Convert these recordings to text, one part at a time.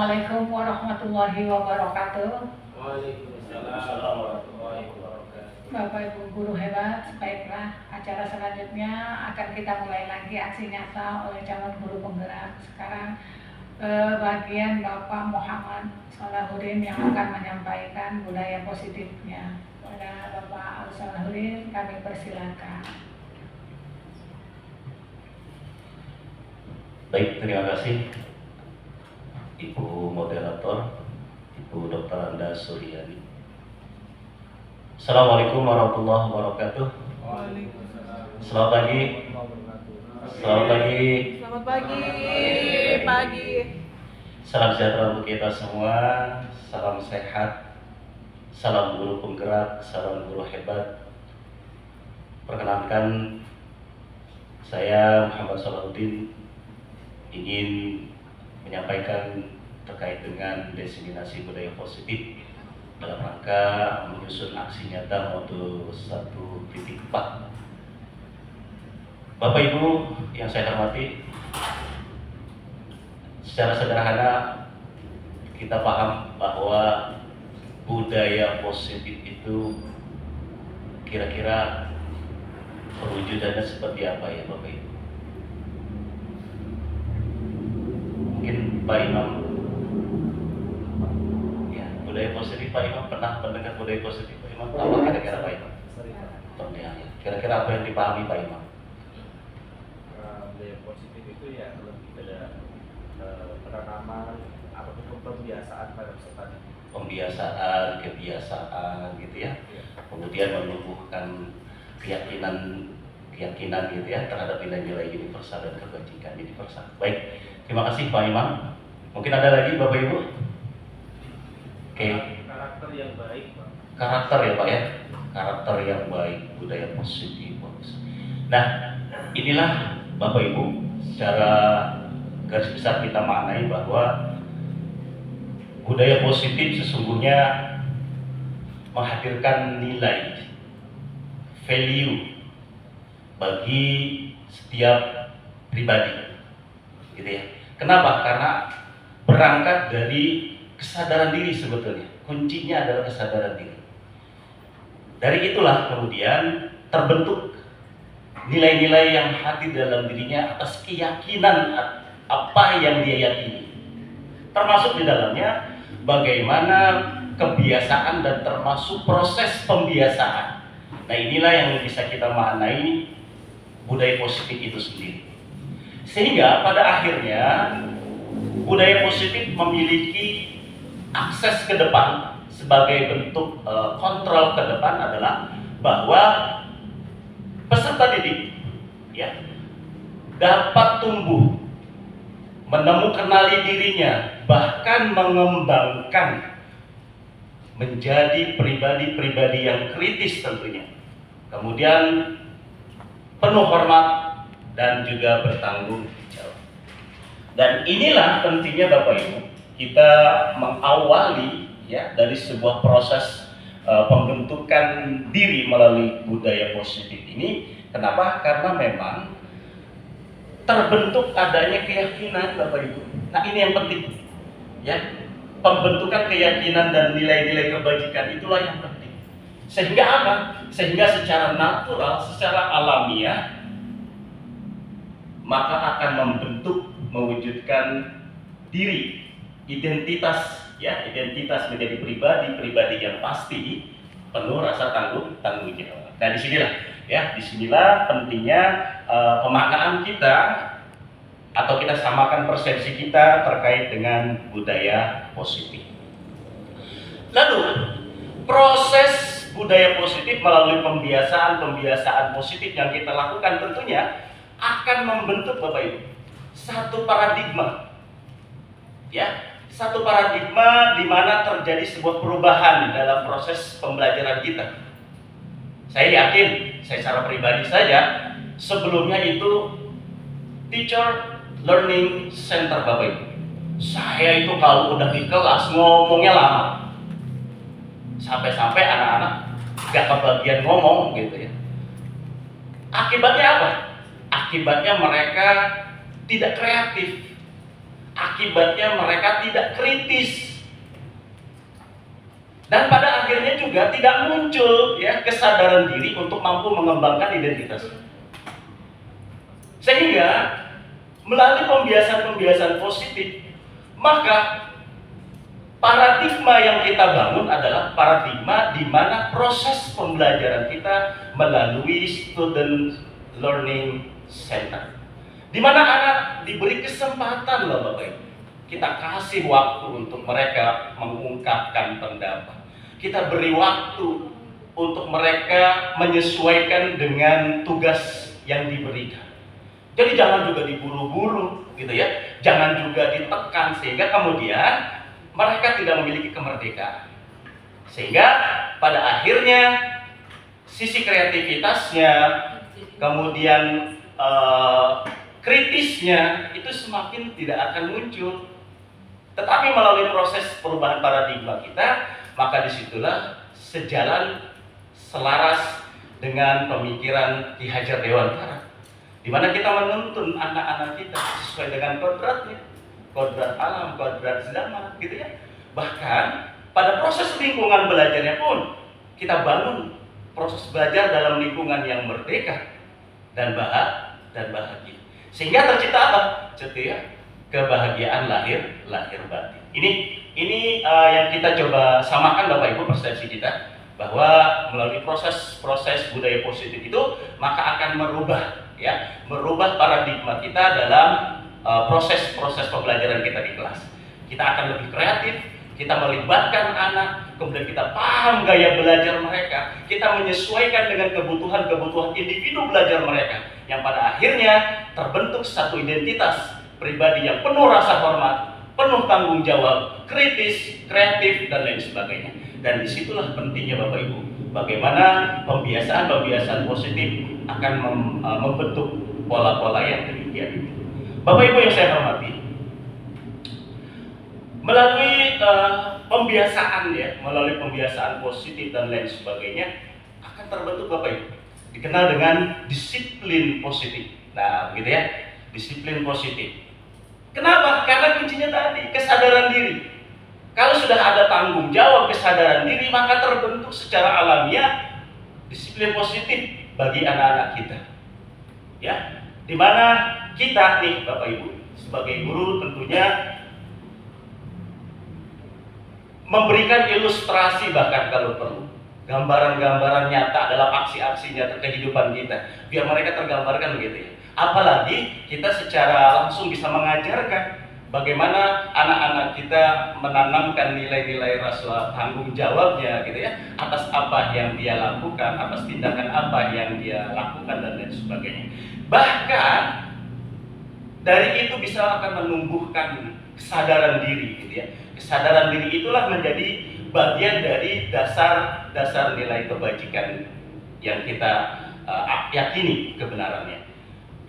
Assalamualaikum warahmatullahi wabarakatuh. Waalaikumsalam warahmatullahi wabarakatuh. Bapak Ibu guru hebat, baiklah acara selanjutnya akan kita mulai lagi aksi nyata oleh calon guru penggerak. Sekarang bagian Bapak Muhammad Salahuddin yang akan menyampaikan budaya positifnya. Pada Bapak Salahuddin kami persilakan. Baik, terima kasih Ibu Moderator, Ibu Dr. Anda Suryani. Assalamualaikum warahmatullahi wabarakatuh. Waalaikumsalam. Selamat pagi. Selamat pagi. Selamat pagi. Salam sejahtera untuk kita semua. Salam sehat. Salam guru penggerak, salam guru hebat. Perkenankan saya Muhammad Salahuddin ingin menyampaikan terkait dengan diseminasi budaya positif dalam rangka menyusun aksi nyata modul 1.4. Bapak Ibu yang saya hormati, secara sederhana kita paham bahwa budaya positif itu kira-kira perwujudannya seperti apa ya Bapak Ibu? Mungkin Pak Imam, ya, budaya positif Pak Imam pernah mendengar budaya positif Pak Imam? Apa kira-kira Pak Imam? Ya. Kira-kira apa yang dipahami Pak Imam? Budaya positif itu ya lebih pada penanaman ataupun pembiasaan pada peserta. Pembiasaan, kebiasaan gitu ya. Kemudian menumbuhkan keyakinan gitu ya terhadap nilai-nilai universal dan kebajikan universal. Baik, terima kasih Pak Imam. Mungkin ada lagi Bapak Ibu? Oke. Karakter yang baik, Pak. Karakter ya Pak ya. Karakter yang baik, budaya positif. Nah, inilah Bapak Ibu secara garis besar kita maknai bahwa budaya positif sesungguhnya menghadirkan nilai, value bagi setiap pribadi, gitu ya. Kenapa? Karena berangkat dari kesadaran diri sebetulnya. Kuncinya adalah kesadaran diri. Dari itulah kemudian terbentuk nilai-nilai yang hadir dalam dirinya atas keyakinan apa yang dia yakini. Termasuk di dalamnya bagaimana kebiasaan dan termasuk proses pembiasaan. Nah, inilah yang bisa kita maknai budaya positif itu sendiri. Sehingga pada akhirnya budaya positif memiliki akses ke depan sebagai bentuk kontrol ke depan adalah bahwa peserta didik ya dapat tumbuh, menemukan dirinya, bahkan mengembangkan menjadi pribadi-pribadi yang kritis tentunya. Kemudian penuh hormat dan juga bertanggung jawab. Dan inilah pentingnya Bapak Ibu kita mengawali ya dari sebuah proses pembentukan diri melalui budaya positif ini. Kenapa? Karena memang terbentuk adanya keyakinan Bapak Ibu. Nah, ini yang penting. Ya. Pembentukan keyakinan dan nilai-nilai kebajikan itulah yang penting. Sehingga apa? Sehingga secara natural, secara alamiah maka akan membentuk, mewujudkan diri, identitas menjadi pribadi yang pasti, penuh rasa tanggung jawab. Nah, disinilah pentingnya pemaknaan kita atau kita samakan persepsi kita terkait dengan budaya positif. Lalu proses budaya positif melalui pembiasaan positif yang kita lakukan tentunya akan membentuk Bapak Ibu satu paradigma. Ya, satu paradigma di mana terjadi sebuah perubahan dalam proses pembelajaran kita. Saya yakin, saya secara pribadi saja sebelumnya itu teacher learning center Bapak Ibu. Saya itu kalau udah di kelas ngomongnya lama. Sampai-sampai anak-anak gak kebagian ngomong gitu ya. Akibatnya apa? Akibatnya mereka tidak kreatif. Akibatnya mereka tidak kritis. Dan pada akhirnya juga tidak muncul ya kesadaran diri untuk mampu mengembangkan identitas. Sehingga melalui pembiasan-pembiasan positif, maka paradigma yang kita bangun adalah paradigma di mana proses pembelajaran kita melalui student learning center. Di mana anak diberi kesempatan loh Bapak Ibu. Kita kasih waktu untuk mereka mengungkapkan pendapat. Kita beri waktu untuk mereka menyesuaikan dengan tugas yang diberikan. Jadi jangan juga diburu-buru gitu ya. Jangan juga ditekan sehingga kemudian mereka tidak memiliki kemerdekaan. Sehingga pada akhirnya sisi kreativitasnya, kemudian kritisnya itu semakin tidak akan muncul. Tetapi melalui proses perubahan paradigma kita, maka disitulah sejalan selaras dengan pemikiran Ki Hajar Dewantara, di mana kita menuntun anak-anak kita sesuai dengan kodratnya, kodrat alam, kodrat zaman, gitu ya. Bahkan pada proses lingkungan belajarnya pun kita bangun proses belajar dalam lingkungan yang merdeka dan bahagia. Sehingga tercipta apa? Cetia kebahagiaan lahir batin. Ini yang kita coba samakan Bapak Ibu, persepsi kita bahwa melalui proses budaya positif itu maka akan merubah paradigma kita dalam proses pembelajaran kita di kelas. Kita akan lebih kreatif, kita melibatkan anak, kemudian kita paham gaya belajar mereka, kita menyesuaikan dengan kebutuhan individu belajar mereka, yang pada akhirnya terbentuk satu identitas pribadi yang penuh rasa hormat, penuh tanggung jawab, kritis, kreatif, dan lain sebagainya. Dan disitulah pentingnya Bapak Ibu, bagaimana pembiasaan positif akan membentuk pola-pola yang demikian itu. Bapak Ibu yang saya hormati, melalui pembiasaan positif dan lain sebagainya akan terbentuk Bapak Ibu dikenal dengan disiplin positif. Nah, begitu ya, disiplin positif. Kenapa? Karena kuncinya tadi kesadaran diri. Kalau sudah ada tanggung jawab kesadaran diri, maka terbentuk secara alamiah disiplin positif bagi anak-anak kita. Ya, dimana kita nih Bapak Ibu sebagai guru tentunya memberikan ilustrasi, bahkan kalau perlu gambaran-gambaran nyata dalam aksi-aksi nyata kehidupan kita, biar mereka tergambarkan begitu ya. Apalagi kita secara langsung bisa mengajarkan bagaimana anak-anak kita menanamkan nilai-nilai rasa tanggung jawabnya gitu ya, atas apa yang dia lakukan, atas tindakan apa yang dia lakukan dan lain sebagainya. Bahkan dari itu bisa akan menumbuhkan kesadaran diri gitu ya. Kesadaran diri itulah menjadi bagian dari dasar nilai kebajikan yang kita yakini kebenarannya.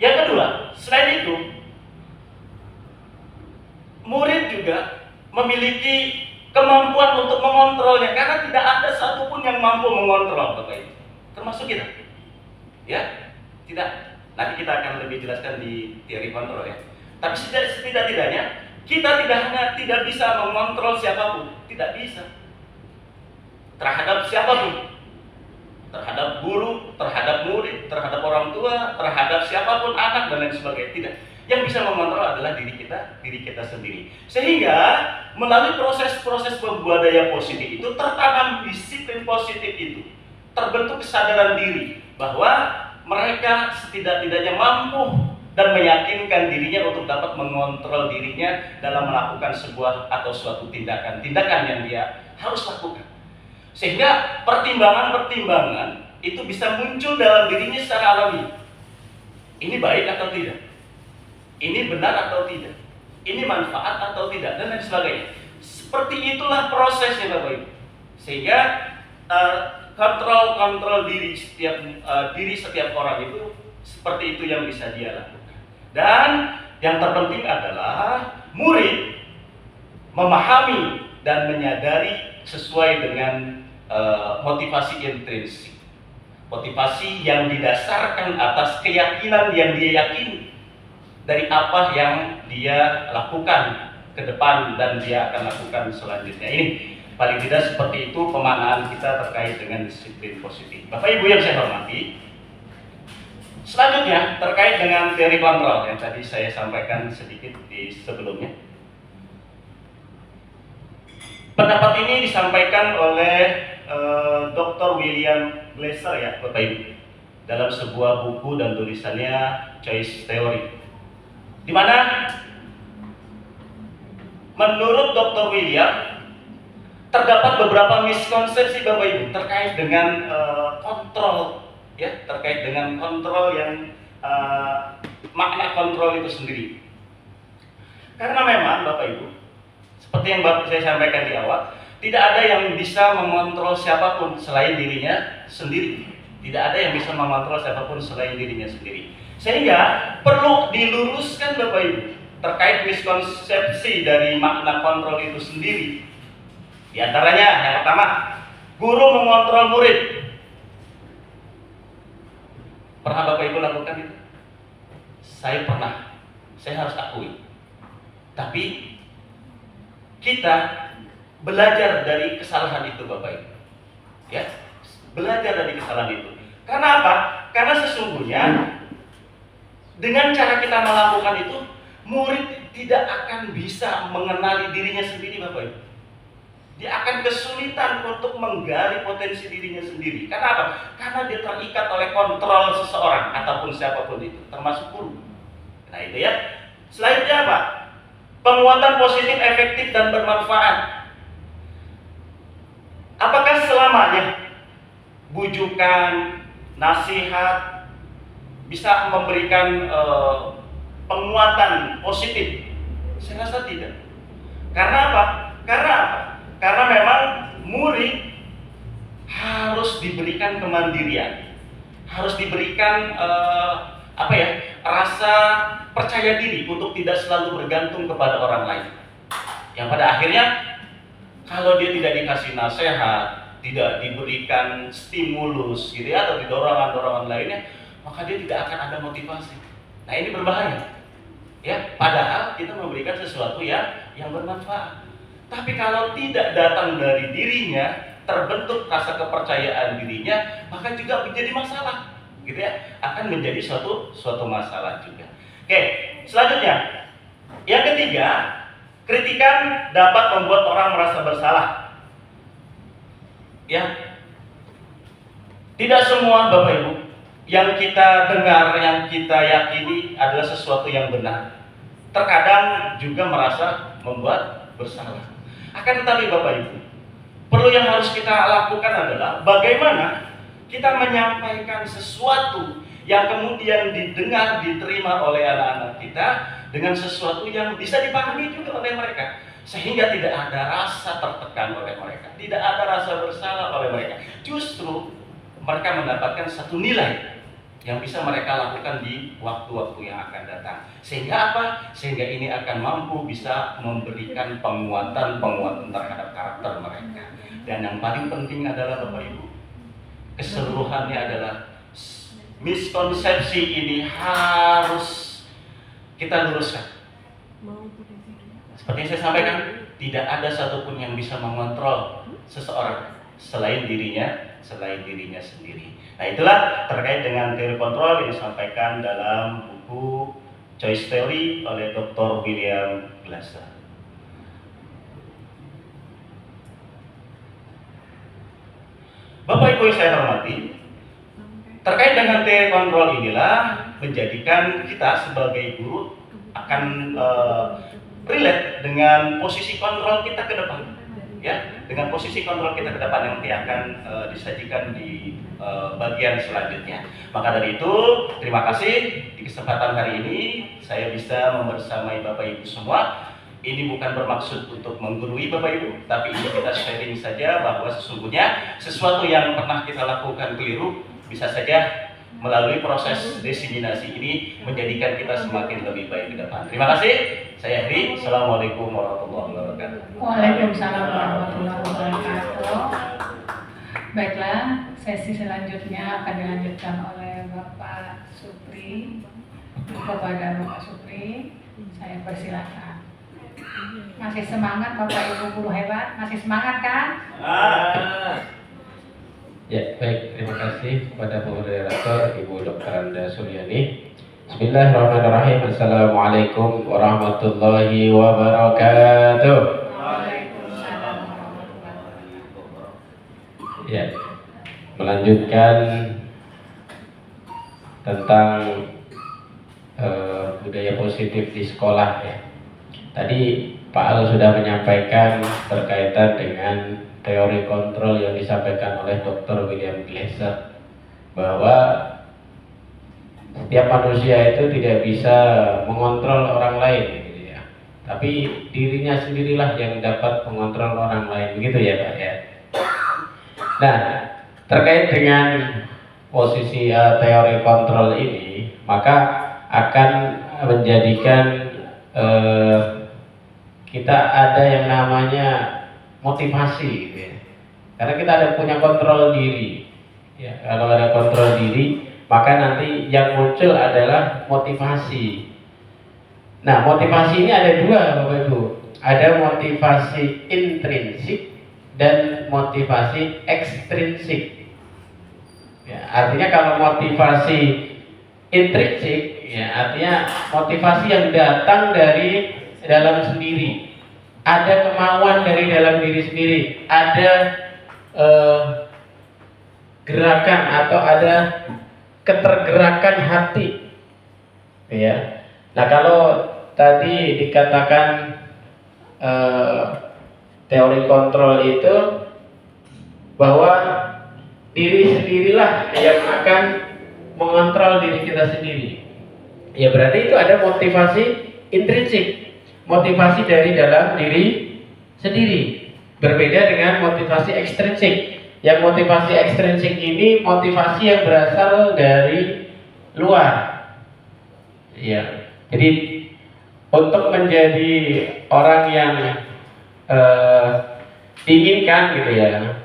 Yang kedua, selain itu, murid juga memiliki kemampuan untuk mengontrolnya, karena tidak ada satupun yang mampu mengontrol Bapak Ibu, termasuk kita. Ya, tidak. Nanti kita akan lebih jelaskan di teori kontrol ya. Tapi setidak-tidaknya kita tidak bisa mengontrol siapapun, tidak bisa. Terhadap siapapun. Terhadap guru, terhadap murid, terhadap orang tua, terhadap siapapun anak dan lain sebagainya. Tidak. Yang bisa mengontrol adalah diri kita sendiri. Sehingga melalui proses budaya positif itu tertanam disiplin positif itu. Terbentuk kesadaran diri bahwa mereka setidak-tidaknya mampu dan meyakinkan dirinya untuk dapat mengontrol dirinya dalam melakukan sebuah atau suatu tindakan yang dia harus lakukan. Sehingga pertimbangan-pertimbangan itu bisa muncul dalam dirinya secara alami. Ini baik atau tidak? Ini benar atau tidak? Ini manfaat atau tidak? Dan lain sebagainya. Seperti itulah prosesnya Bapak Ibu. Sehingga kontrol diri setiap orang itu seperti itu yang bisa dia lakukan. Dan yang terpenting adalah murid memahami dan menyadari sesuai dengan motivasi intrinsik, motivasi yang didasarkan atas keyakinan yang dia yakini. dari apa yang dia lakukan ke depan dan dia akan lakukan selanjutnya. Ini paling tidak seperti itu pemaknaan kita terkait dengan disiplin positif. Bapak Ibu yang saya hormati, selanjutnya terkait dengan teori kontrol yang tadi saya sampaikan sedikit di sebelumnya. Pendapat ini disampaikan oleh Dr. William Glasser ya Bapak Ibu, dalam sebuah buku dan tulisannya Choice Theory, di mana menurut Dr. William terdapat beberapa miskonsepsi Bapak Ibu terkait dengan kontrol ya, terkait dengan kontrol yang makna kontrol itu sendiri. Karena memang Bapak Ibu, seperti yang Bapak saya sampaikan di awal, tidak ada yang bisa mengontrol siapapun selain dirinya sendiri. Tidak ada yang bisa mengontrol siapapun selain dirinya sendiri. Sehingga perlu diluruskan Bapak Ibu terkait miskonsepsi dari makna kontrol itu sendiri. Di antaranya yang pertama, guru mengontrol murid. Pernah Bapak Ibu lakukan itu? Saya pernah. Saya harus akui. Tapi kita belajar dari kesalahan itu Bapak Ibu. Ya, belajar dari kesalahan itu. Karena apa? Karena sesungguhnya dengan cara kita melakukan itu, murid tidak akan bisa mengenali dirinya sendiri Bapak Ibu. Dia akan kesulitan untuk menggali potensi dirinya sendiri. Karena apa? Karena dia terikat oleh kontrol seseorang ataupun siapapun itu, termasuk guru. Nah itu ya. Selanjutnya apa? Penguatan positif, efektif, dan bermanfaat. Apakah selamanya bujukan, nasihat bisa memberikan penguatan positif? Saya rasa tidak. Karena apa? Karena memang murid harus diberikan kemandirian, harus diberikan rasa percaya diri untuk tidak selalu bergantung kepada orang lain. Yang pada akhirnya kalau dia tidak dikasih nasihat, tidak diberikan stimulus gitu ya, atau dorongan-dorongan lainnya, maka dia tidak akan ada motivasi. Nah ini berbahaya. Ya, padahal kita memberikan sesuatu yang bermanfaat. Tapi kalau tidak datang dari dirinya, terbentuk rasa kepercayaan dirinya, maka juga menjadi masalah, gitu ya. Akan menjadi suatu masalah juga. Oke, selanjutnya, yang ketiga, kritikan dapat membuat orang merasa bersalah. Ya, tidak semua Bapak Ibu yang kita dengar, yang kita yakini adalah sesuatu yang benar. Terkadang juga merasa membuat bersalah. Akan tetapi Bapak Ibu, perlu yang harus kita lakukan adalah bagaimana kita menyampaikan sesuatu yang kemudian didengar, diterima oleh anak-anak kita dengan sesuatu yang bisa dipahami juga oleh mereka, sehingga tidak ada rasa tertekan oleh mereka, tidak ada rasa bersalah oleh mereka. Justru mereka mendapatkan satu nilai yang bisa mereka lakukan di waktu-waktu yang akan datang. Sehingga apa? Sehingga ini akan mampu bisa memberikan penguatan terhadap karakter mereka. Dan yang paling penting adalah Bapak Ibu, keseluruhannya adalah miskonsepsi ini harus kita luruskan. Seperti yang saya sampaikan, tidak ada satupun yang bisa mengontrol seseorang selain dirinya sendiri. Nah itulah terkait dengan teori kontrol yang disampaikan dalam buku Choice Theory oleh Dr. William Glasser. Bapak Ibu yang saya hormati, terkait dengan teori kontrol inilah menjadikan kita sebagai guru akan relate dengan posisi kontrol kita ke depan. Ya, dengan posisi kontrol kita ke depan yang nanti akan disajikan di bagian selanjutnya. Maka dari itu, terima kasih di kesempatan hari ini saya bisa membersamai Bapak Ibu semua. Ini bukan bermaksud untuk menggurui Bapak Ibu, tapi ini kita sharing saja bahwa sesungguhnya sesuatu yang pernah kita lakukan keliru bisa saja melalui proses diseminasi ini menjadikan kita semakin lebih baik ke depan. Terima kasih. Saya Heri. Assalamualaikum warahmatullahi wabarakatuh. Waalaikumsalam warahmatullahi wabarakatuh. Baiklah, sesi selanjutnya akan dilanjutkan oleh Bapak Supri. Kepada Bapak Supri, saya persilakan. Masih semangat Bapak Ibu guru hebat? Masih semangat kan? Ya, baik. Terima kasih kepada moderator Ibu Dr. Anda Suryani. Bismillahirrahmanirrahim. Assalamualaikum warahmatullahi wabarakatuh. Waalaikumsalam warahmatullahi wabarakatuh. Ya, melanjutkan tentang budaya positif di sekolah ya. Tadi Pak Al sudah menyampaikan berkaitan dengan teori kontrol yang disampaikan oleh Dr. William Glasser, bahwa setiap manusia itu tidak bisa mengontrol orang lain gitu ya. Tapi dirinya sendirilah yang dapat mengontrol orang lain, begitu ya Pak ya. Nah, terkait dengan posisi teori kontrol ini, maka akan menjadikan kita ada yang namanya motivasi gitu ya. Karena kita ada punya kontrol diri ya. Kalau ada kontrol diri, maka nanti yang muncul adalah motivasi. Nah, motivasi ini ada dua Bapak Ibu. Ada motivasi intrinsik dan motivasi ekstrinsik ya. Artinya kalau motivasi intrinsik ya, artinya motivasi yang datang dari dalam sendiri, ada kemauan dari dalam diri sendiri, ada gerakan atau ada ketergerakan hati ya. Nah, kalau tadi dikatakan teori kontrol itu bahwa diri sendirilah yang akan mengontrol diri kita sendiri ya, berarti itu ada motivasi intrinsik, motivasi dari dalam diri sendiri, berbeda dengan motivasi ekstrinsik. Yang motivasi ekstrinsik ini motivasi yang berasal dari luar ya. Jadi untuk menjadi orang yang diinginkan gitu ya,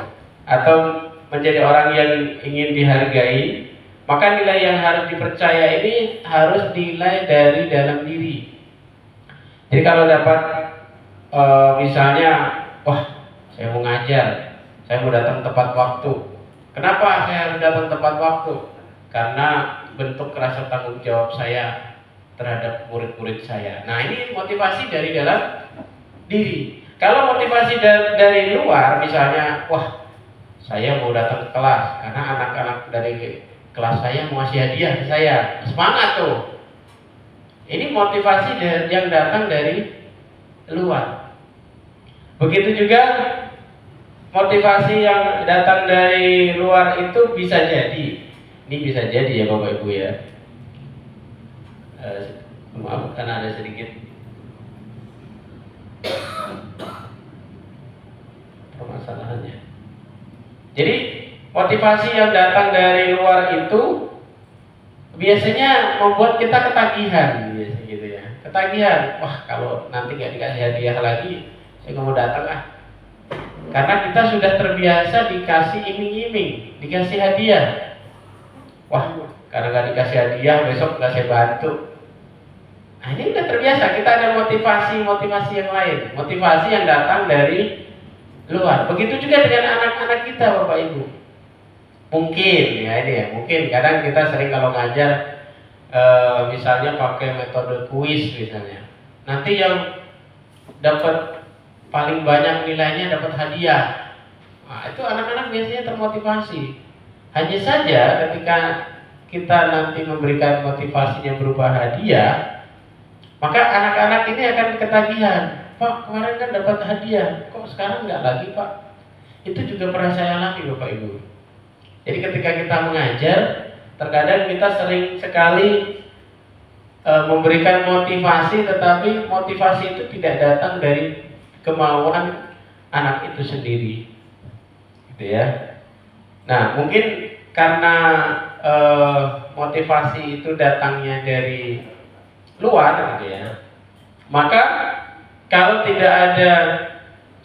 atau menjadi orang yang ingin dihargai, maka nilai yang harus dipercaya ini harus nilai dari dalam diri. Jadi kalau dapat misalnya, wah saya mau ngajar, saya mau datang tepat waktu. Kenapa saya harus datang tepat waktu? Karena bentuk rasa tanggung jawab saya terhadap murid-murid saya. Nah, ini motivasi dari dalam diri. Kalau motivasi dari luar, misalnya, wah saya mau datang ke kelas karena anak-anak dari kelas saya mau ngasih hadiah ke saya, semangat tuh. Ini motivasi yang datang dari luar. Begitu juga motivasi yang datang dari luar itu bisa jadi, ini bisa jadi ya Bapak Ibu ya. Maaf karena ada sedikit permasalahannya. Jadi motivasi yang datang dari luar itu biasanya membuat kita ketagihan, biasanya gitu ya. Ketagihan, wah kalau nanti nggak dikasih hadiah lagi, saya nggak mau datang ah. Karena kita sudah terbiasa dikasih iming-iming, dikasih hadiah. Wah, karena nggak dikasih hadiah, besok nggak saya bantu. Nah, ini udah terbiasa. Kita ada motivasi yang lain, motivasi yang datang dari luar. Begitu juga dengan anak-anak kita, Bapak Ibu. Mungkin ya ini ya, mungkin kadang kita sering kalau ngajar misalnya pakai metode kuis misalnya. Nanti yang dapat paling banyak nilainya dapat hadiah. Nah, itu anak-anak biasanya termotivasi. Hanya saja ketika kita nanti memberikan motivasi yang berupa hadiah, maka anak-anak ini akan ketagihan. Pak, kemarin kan dapat hadiah, kok sekarang nggak lagi Pak? Itu juga pernah saya alami Bapak Ibu. Jadi ketika kita mengajar, terkadang kita sering sekali memberikan motivasi, tetapi motivasi itu tidak datang dari kemauan anak itu sendiri, gitu ya. Nah, mungkin karena motivasi itu datangnya dari luar, gitu ya. Maka kalau tidak ada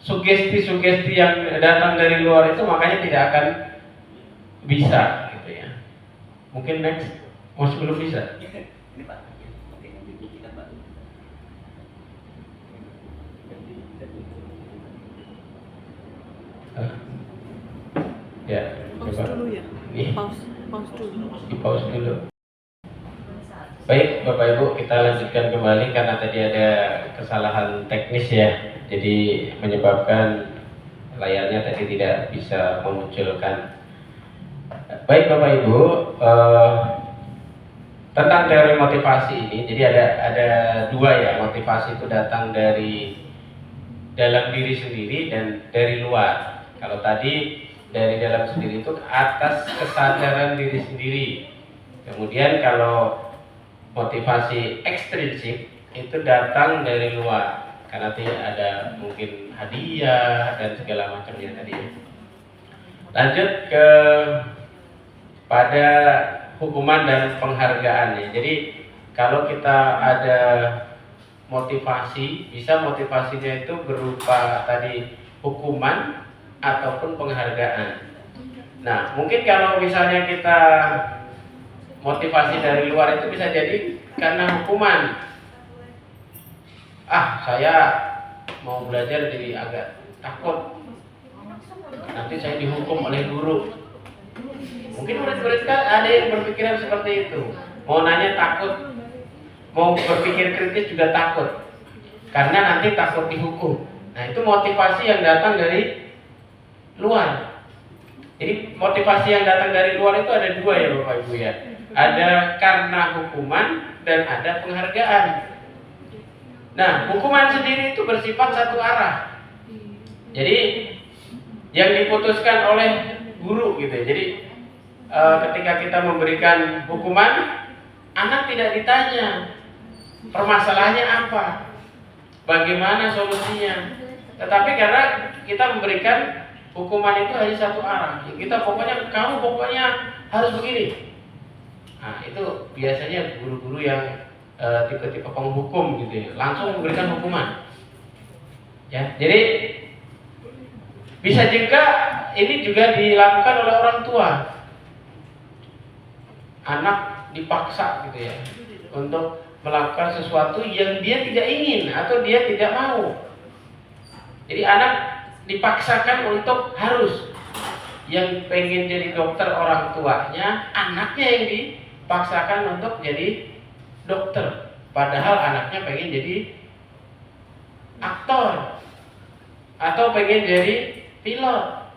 sugesti-sugesti yang datang dari luar itu, makanya tidak akan bisa, gitu ya. Mungkin next, masih belum bisa. Ini Pak. Ya, Pause coba. dulu ya. Nih, Pause dulu. di pause dulu. Baik, Bapak Ibu, kita lanjutkan kembali karena tadi ada kesalahan teknis ya. Jadi menyebabkan layarnya tadi tidak bisa memunculkan. Baik Bapak Ibu, tentang teori motivasi ini, jadi ada dua ya. Motivasi itu datang dari dalam diri sendiri dan dari luar. Kalau tadi dari dalam sendiri itu atas kesadaran diri sendiri. Kemudian kalau motivasi ekstrinsik itu datang dari luar, karena nanti ada mungkin hadiah dan segala macamnya tadi. Lanjut ke pada hukuman dan penghargaannya. Jadi kalau kita ada motivasi, bisa motivasinya itu berupa tadi hukuman ataupun penghargaan. Nah, mungkin kalau misalnya kita motivasi dari luar itu bisa jadi karena hukuman. Saya mau belajar jadi agak takut, nanti saya dihukum oleh guru. Mungkin murid-murid kan ada yang berpikiran seperti itu. Mau nanya takut, mau berpikir kritis juga takut, karena nanti takut dihukum. Nah, itu motivasi yang datang dari luar. Jadi motivasi yang datang dari luar itu ada dua ya Bapak Ibu ya. Ada karena hukuman dan ada penghargaan. Nah, hukuman sendiri itu bersifat satu arah. Jadi yang diputuskan oleh guru gitu ya. Jadi ketika kita memberikan hukuman, anak tidak ditanya permasalahannya apa, bagaimana solusinya. Tetapi karena kita memberikan hukuman itu hanya satu arah, kita kamu pokoknya harus begini. Nah, itu biasanya guru-guru yang tipe-tipe penghukum gitu ya, langsung memberikan hukuman. Ya, jadi bisa juga ini juga dilakukan oleh orang tua. Anak dipaksa gitu ya untuk melakukan sesuatu yang dia tidak ingin atau dia tidak mau. Jadi anak dipaksakan untuk harus, yang pengen jadi dokter orang tuanya, anaknya yang dipaksakan untuk jadi dokter, padahal anaknya pengen jadi aktor atau pengen jadi pilot,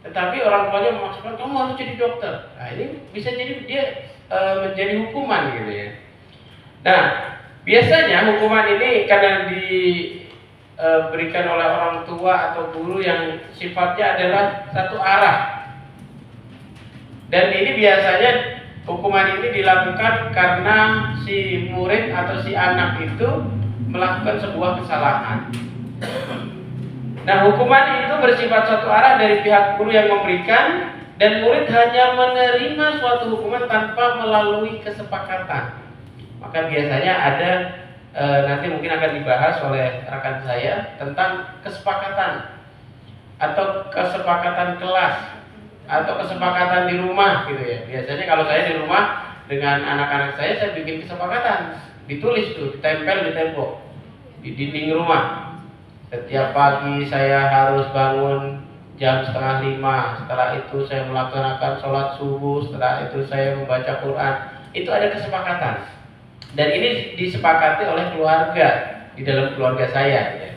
tetapi orang tuanya memaksakan kamu harus jadi dokter. Nah, ini bisa jadi dia menjadi hukuman gitu ya. Nah, biasanya hukuman ini karena diberikan oleh orang tua atau guru yang sifatnya adalah satu arah. Dan ini biasanya hukuman ini dilakukan karena si murid atau si anak itu melakukan sebuah kesalahan. Nah, hukuman itu bersifat satu arah dari pihak guru yang memberikan, dan murid hanya menerima suatu hukuman tanpa melalui kesepakatan. Maka biasanya ada nanti mungkin akan dibahas oleh rekan saya tentang kesepakatan atau kesepakatan kelas atau kesepakatan di rumah gitu ya. Biasanya kalau saya di rumah dengan anak-anak saya bikin kesepakatan, ditulis tuh, ditempel di tembok, di dinding rumah. Setiap pagi saya harus bangun jam 4:30, setelah itu saya melaksanakan sholat subuh, setelah itu saya membaca Quran. Itu ada kesepakatan, dan ini disepakati oleh keluarga, di dalam keluarga saya ya.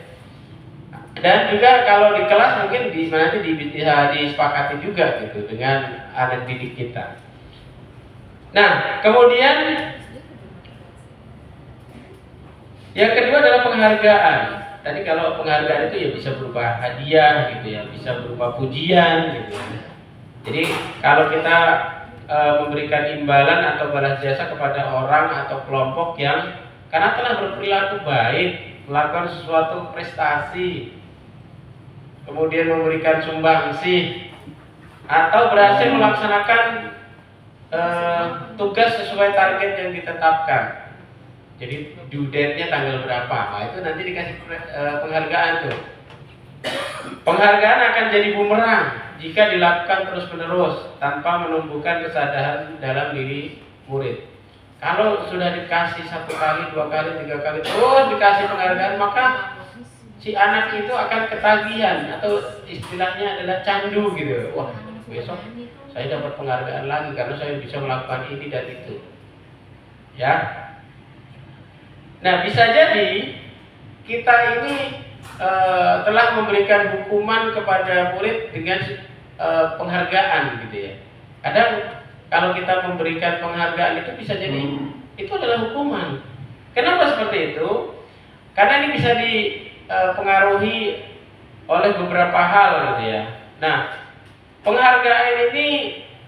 Dan juga kalau di kelas mungkin nanti bisa disepakati juga gitu dengan anak didik kita. Nah, kemudian yang kedua adalah penghargaan. Tadi kalau penghargaan itu ya bisa berupa hadiah gitu ya, bisa berupa pujian gitu ya. Jadi kalau kita memberikan imbalan atau balas jasa kepada orang atau kelompok yang karena telah berperilaku baik, melakukan sesuatu prestasi, kemudian memberikan sumbangsih atau berhasil melaksanakan tugas sesuai target yang ditetapkan. Jadi due date-nya tanggal berapa? Nah, itu nanti dikasih penghargaan tuh. Penghargaan akan jadi bumerang jika dilakukan terus-menerus tanpa menumbuhkan kesadaran dalam diri murid. Kalau sudah dikasih 1 kali, 2 kali, 3 kali terus dikasih penghargaan, maka si anak itu akan ketagihan atau istilahnya adalah candu gitu. Wah, besok saya dapat penghargaan lagi karena saya bisa melakukan ini dan itu. Ya. Nah, bisa jadi kita ini telah memberikan hukuman kepada murid dengan penghargaan gitu ya. Kadang kalau kita memberikan penghargaan itu bisa jadi itu adalah hukuman. Kenapa seperti itu? Karena ini bisa dipengaruhi oleh beberapa hal gitu ya. Nah, penghargaan ini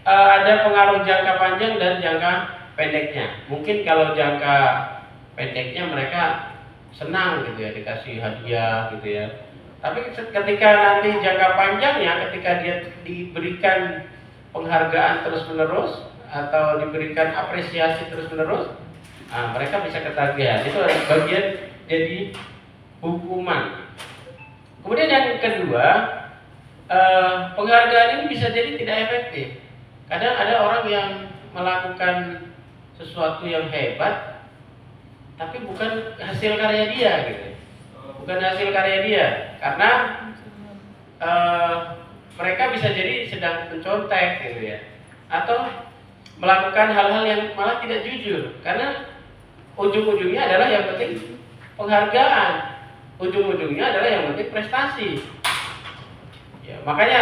ada pengaruh jangka panjang dan jangka pendeknya. Mungkin kalau jangka pendeknya mereka senang gitu ya, dikasih hadiah gitu ya. Tapi ketika nanti jangka panjangnya, ketika dia diberikan penghargaan terus-menerus atau diberikan apresiasi terus-menerus, mereka bisa ketagihan. Itu bagian jadi hukuman. Kemudian yang kedua, penghargaan ini bisa jadi tidak efektif. Kadang ada orang yang melakukan sesuatu yang hebat, tapi bukan hasil karya dia gitu. Bukan hasil karya dia, karena mereka bisa jadi sedang mencontek gitu ya, atau melakukan hal-hal yang malah tidak jujur, karena ujung-ujungnya adalah yang penting penghargaan, ujung-ujungnya adalah yang penting prestasi. Ya, makanya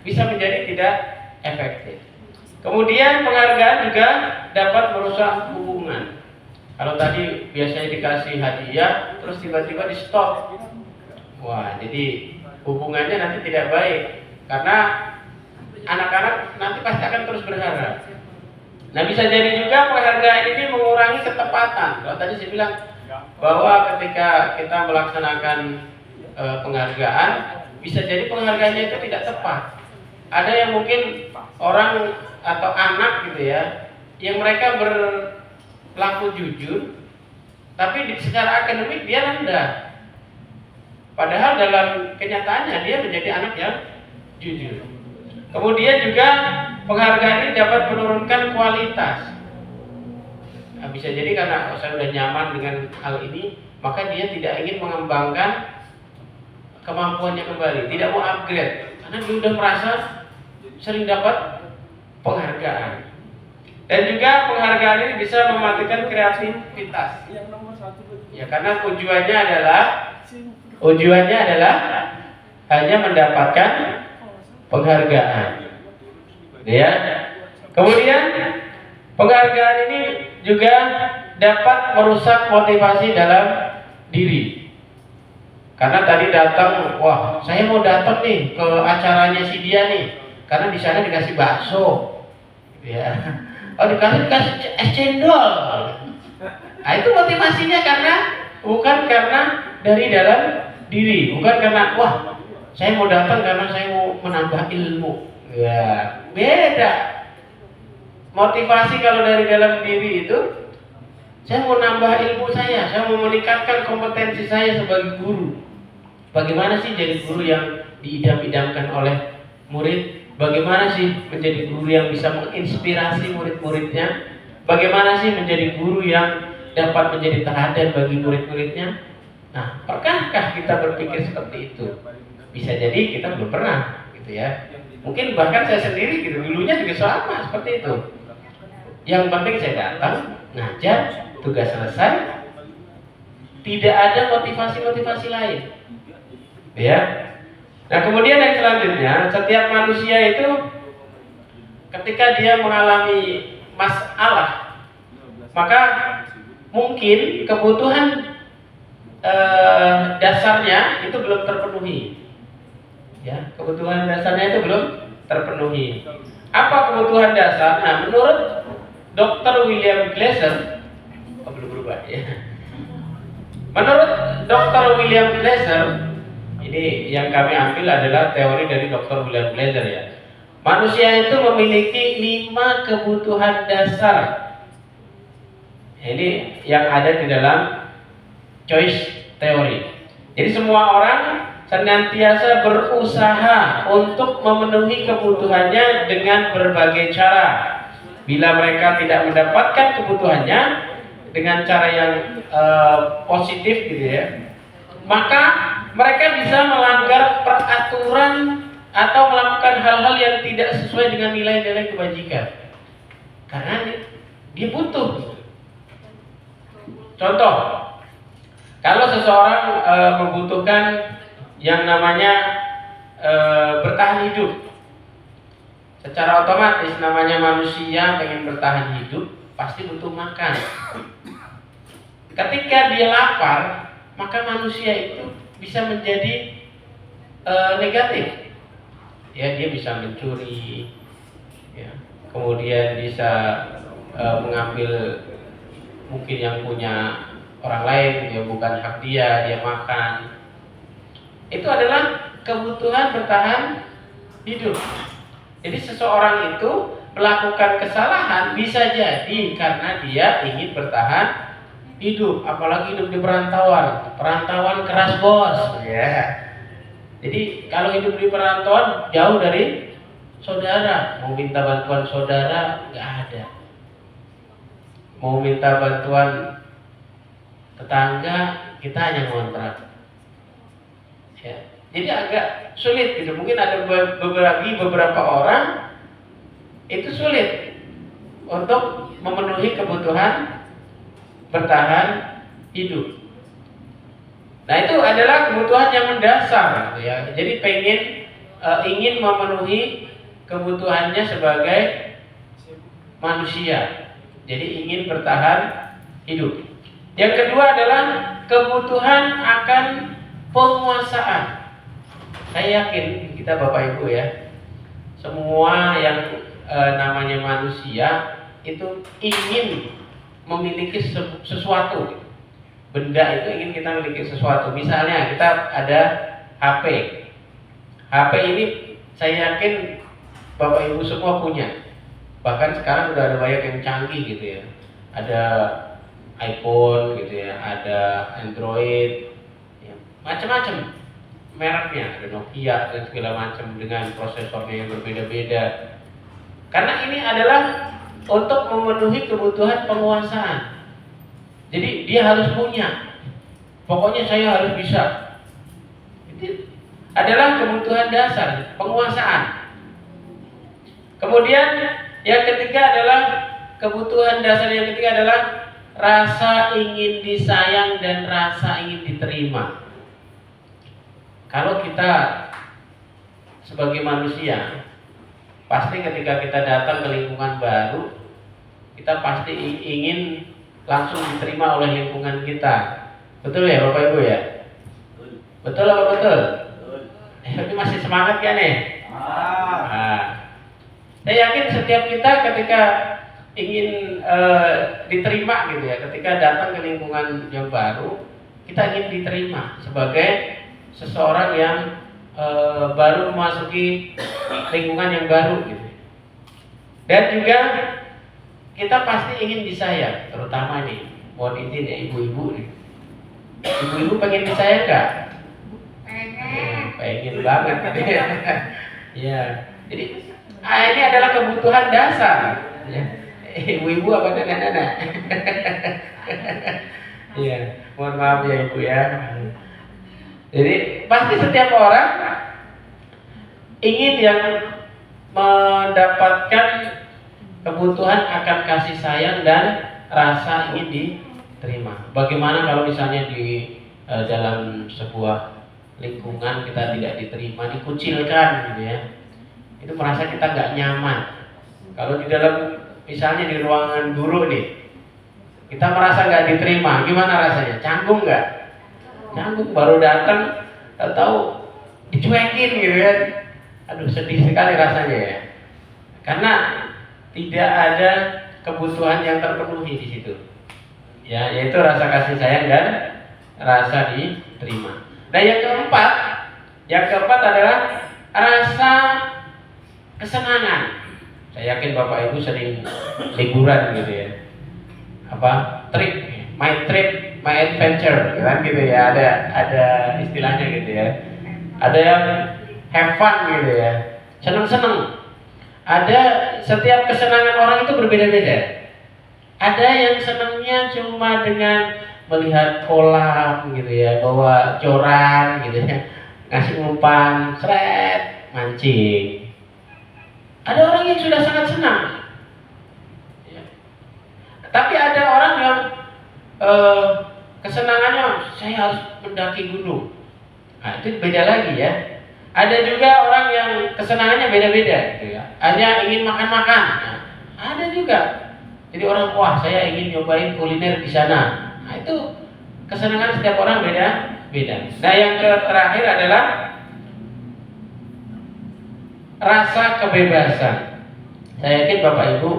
bisa menjadi tidak efektif. Kemudian penghargaan juga dapat merusak hubungan. Kalau tadi biasanya dikasih hadiah, terus tiba-tiba di stop. Wah, jadi hubungannya nanti tidak baik. Karena anak-anak nanti pasti akan terus berharap. Nah, bisa jadi juga penghargaan ini mengurangi ketepatan. Kalau tadi saya bilang bahwa ketika kita melaksanakan penghargaan, bisa jadi penghargaannya itu tidak tepat. Ada yang mungkin orang atau anak gitu ya, yang mereka berlaku jujur, tapi secara akademik dia rendah. Padahal dalam kenyataannya dia menjadi anak yang jujur. Kemudian juga penghargaan ini dapat menurunkan kualitas. Nah, bisa jadi karena saya sudah nyaman dengan hal ini, maka dia tidak ingin mengembangkan kemampuannya kembali, tidak mau upgrade, karena dia sudah merasa sering dapat penghargaan. Dan juga penghargaan ini bisa mematikan kreativitas. Ya, karena tujuannya adalah hanya mendapatkan penghargaan. Ya. Kemudian penghargaan ini juga dapat merusak motivasi dalam diri. Karena tadi datang, wah, saya mau datang nih ke acaranya si dia nih, karena di sana dikasih bakso. Ya. Oh, dikasih es cendol. Nah, itu motivasinya bukan karena dari dalam diri, bukan karena wah, saya mau datang karena saya mau menambah ilmu. Ya, beda. Motivasi kalau dari dalam diri itu, saya mau nambah ilmu saya mau meningkatkan kompetensi saya sebagai guru. Bagaimana sih jadi guru yang diidam-idamkan oleh murid? Bagaimana sih menjadi guru yang bisa menginspirasi murid-muridnya? Bagaimana sih menjadi guru yang dapat menjadi teladan bagi murid-muridnya? Nah, pernahkah kita berpikir seperti itu? Bisa jadi kita belum pernah, gitu ya. Mungkin bahkan saya sendiri gitu, dulunya juga sama seperti itu. Yang penting saya datang, ngajar, tugas selesai, tidak ada motivasi-motivasi lain. Ya. Nah, kemudian yang selanjutnya, setiap manusia itu ketika dia mengalami masalah, maka mungkin kebutuhan dasarnya itu belum terpenuhi. Ya, kebutuhan dasarnya itu belum terpenuhi. Apa kebutuhan dasar? Nah, menurut Dr. William Glasser, belum berubah ya. Menurut Dr. William Glasser, ini yang kami ambil adalah teori dari Dr. William Glasser ya. Manusia itu memiliki 5 kebutuhan dasar. Ini yang ada di dalam choice teori. Jadi semua orang senantiasa berusaha untuk memenuhi kebutuhannya dengan berbagai cara. Bila mereka tidak mendapatkan kebutuhannya dengan cara yang positif gitu ya, maka mereka bisa melanggar peraturan atau melakukan hal-hal yang tidak sesuai dengan nilai-nilai kebajikan. Karena dia butuh. Contoh, kalau seseorang membutuhkan yang namanya bertahan hidup, secara otomatis namanya manusia pengen bertahan hidup pasti butuh makan. Ketika dia lapar, maka manusia itu bisa menjadi negatif. Ya, dia bisa mencuri, ya, kemudian bisa mengambil mungkin yang punya orang lain yang bukan hak dia makan. Itu adalah kebutuhan bertahan hidup. Jadi seseorang itu melakukan kesalahan bisa jadi karena dia ingin bertahan hidup, apalagi hidup di perantauan keras bos, ya. Jadi kalau hidup di perantauan jauh dari saudara, mau minta bantuan saudara nggak ada, mau minta bantuan tetangga kita hanya ngontrak, ya. Jadi agak sulit gitu. Mungkin ada beberapa orang itu sulit untuk memenuhi kebutuhan bertahan hidup. Nah, itu adalah kebutuhan yang mendasar, gitu ya. Jadi ingin memenuhi kebutuhannya sebagai manusia. Jadi ingin bertahan hidup. Yang kedua adalah kebutuhan akan penguasaan. Saya yakin kita Bapak Ibu ya, semua yang namanya manusia itu ingin memiliki sesuatu. Benda itu ingin kita miliki sesuatu. Misalnya kita ada HP. HP ini saya yakin Bapak Ibu semua punya. Bahkan sekarang udah ada banyak yang canggih gitu ya. Ada iPhone gitu ya, ada Android, ya, macam-macam mereknya, ada Nokia dan segala macam dengan prosesornya yang berbeda-beda. Karena ini adalah untuk memenuhi kebutuhan penguasaan. Jadi dia harus punya. Pokoknya saya harus bisa. Itu adalah kebutuhan dasar, penguasaan. Kemudian yang ketiga adalah kebutuhan dasar yang ketiga adalah rasa ingin disayang dan rasa ingin diterima. Kalau kita sebagai manusia, pasti ketika kita datang ke lingkungan baru, kita pasti ingin langsung diterima oleh lingkungan kita. Betul ya Bapak Ibu ya? Betul apa betul? Ini masih semangat kan nih? Nah, saya yakin setiap kita ketika ingin diterima gitu ya, ketika datang ke lingkungan yang baru, kita ingin diterima sebagai seseorang yang baru memasuki lingkungan yang baru gitu. Dan juga kita pasti ingin disayang, terutama nih, mohon izin ya ibu-ibu nih. Ibu-ibu pengen disayang nggak? Pengen banget. Ya, jadi ini adalah kebutuhan dasar. Ya. Ibu-ibu apa nenek-nenek? Iya, mohon maaf ya ibu ya. Jadi pasti setiap orang ingin yang mendapatkan kebutuhan akan kasih sayang dan rasa ingin diterima. Bagaimana kalau misalnya di dalam sebuah lingkungan kita tidak diterima, dikucilkan gitu ya. Itu merasa kita nggak nyaman. Kalau di dalam misalnya di ruangan guru nih, kita merasa nggak diterima, gimana rasanya? Canggung nggak? Canggung, baru datang tahu dicuekin gitu kan. Aduh, sedih sekali rasanya ya. Karena tidak ada kebutuhan yang terpenuhi di situ. Ya, yaitu rasa kasih sayang dan rasa diterima. Nah, yang keempat adalah rasa kesenangan. Saya yakin Bapak Ibu sering liburan gitu ya. Trip, my adventure, kan gitu ya. Ada istilahnya gitu ya. Ada yang have fun gitu ya. Seneng-seneng. Ada setiap kesenangan orang itu berbeda-beda. Ada yang senangnya cuma dengan melihat kolam gitu ya, bawa joran gitu ya, ngasih umpan, seret, mancing. Ada orang yang sudah sangat senang. Ya. Tapi ada orang yang kesenangannya saya harus mendaki gunung. Nah, itu beda lagi ya. Ada juga orang yang kesenangannya beda-beda gitu ya. Hanya ingin makan-makan. Nah, ada juga. Jadi orang, wah saya ingin nyobain kuliner di sana. Nah, itu kesenangan setiap orang beda-beda. Nah, yang terakhir adalah rasa kebebasan. Saya yakin Bapak Ibu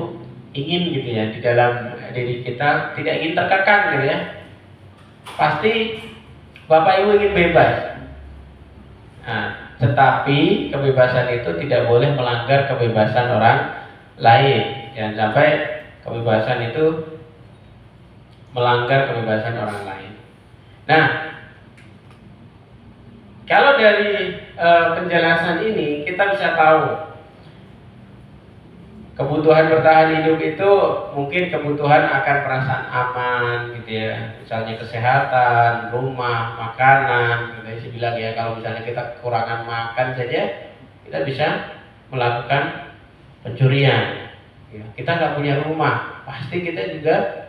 ingin gitu ya, di dalam diri kita tidak ingin terkekang gitu ya. Pasti Bapak Ibu ingin bebas. Nah, tetapi kebebasan itu tidak boleh melanggar kebebasan orang lain. Jangan sampai kebebasan itu melanggar kebebasan orang lain. Nah, kalau dari penjelasan ini kita bisa tahu kebutuhan bertahan hidup itu mungkin kebutuhan akan perasaan aman gitu ya, misalnya kesehatan, rumah, makanan. Saya bilang ya, kalau misalnya kita kekurangan makan saja kita bisa melakukan pencurian ya. Kita nggak punya rumah, pasti kita juga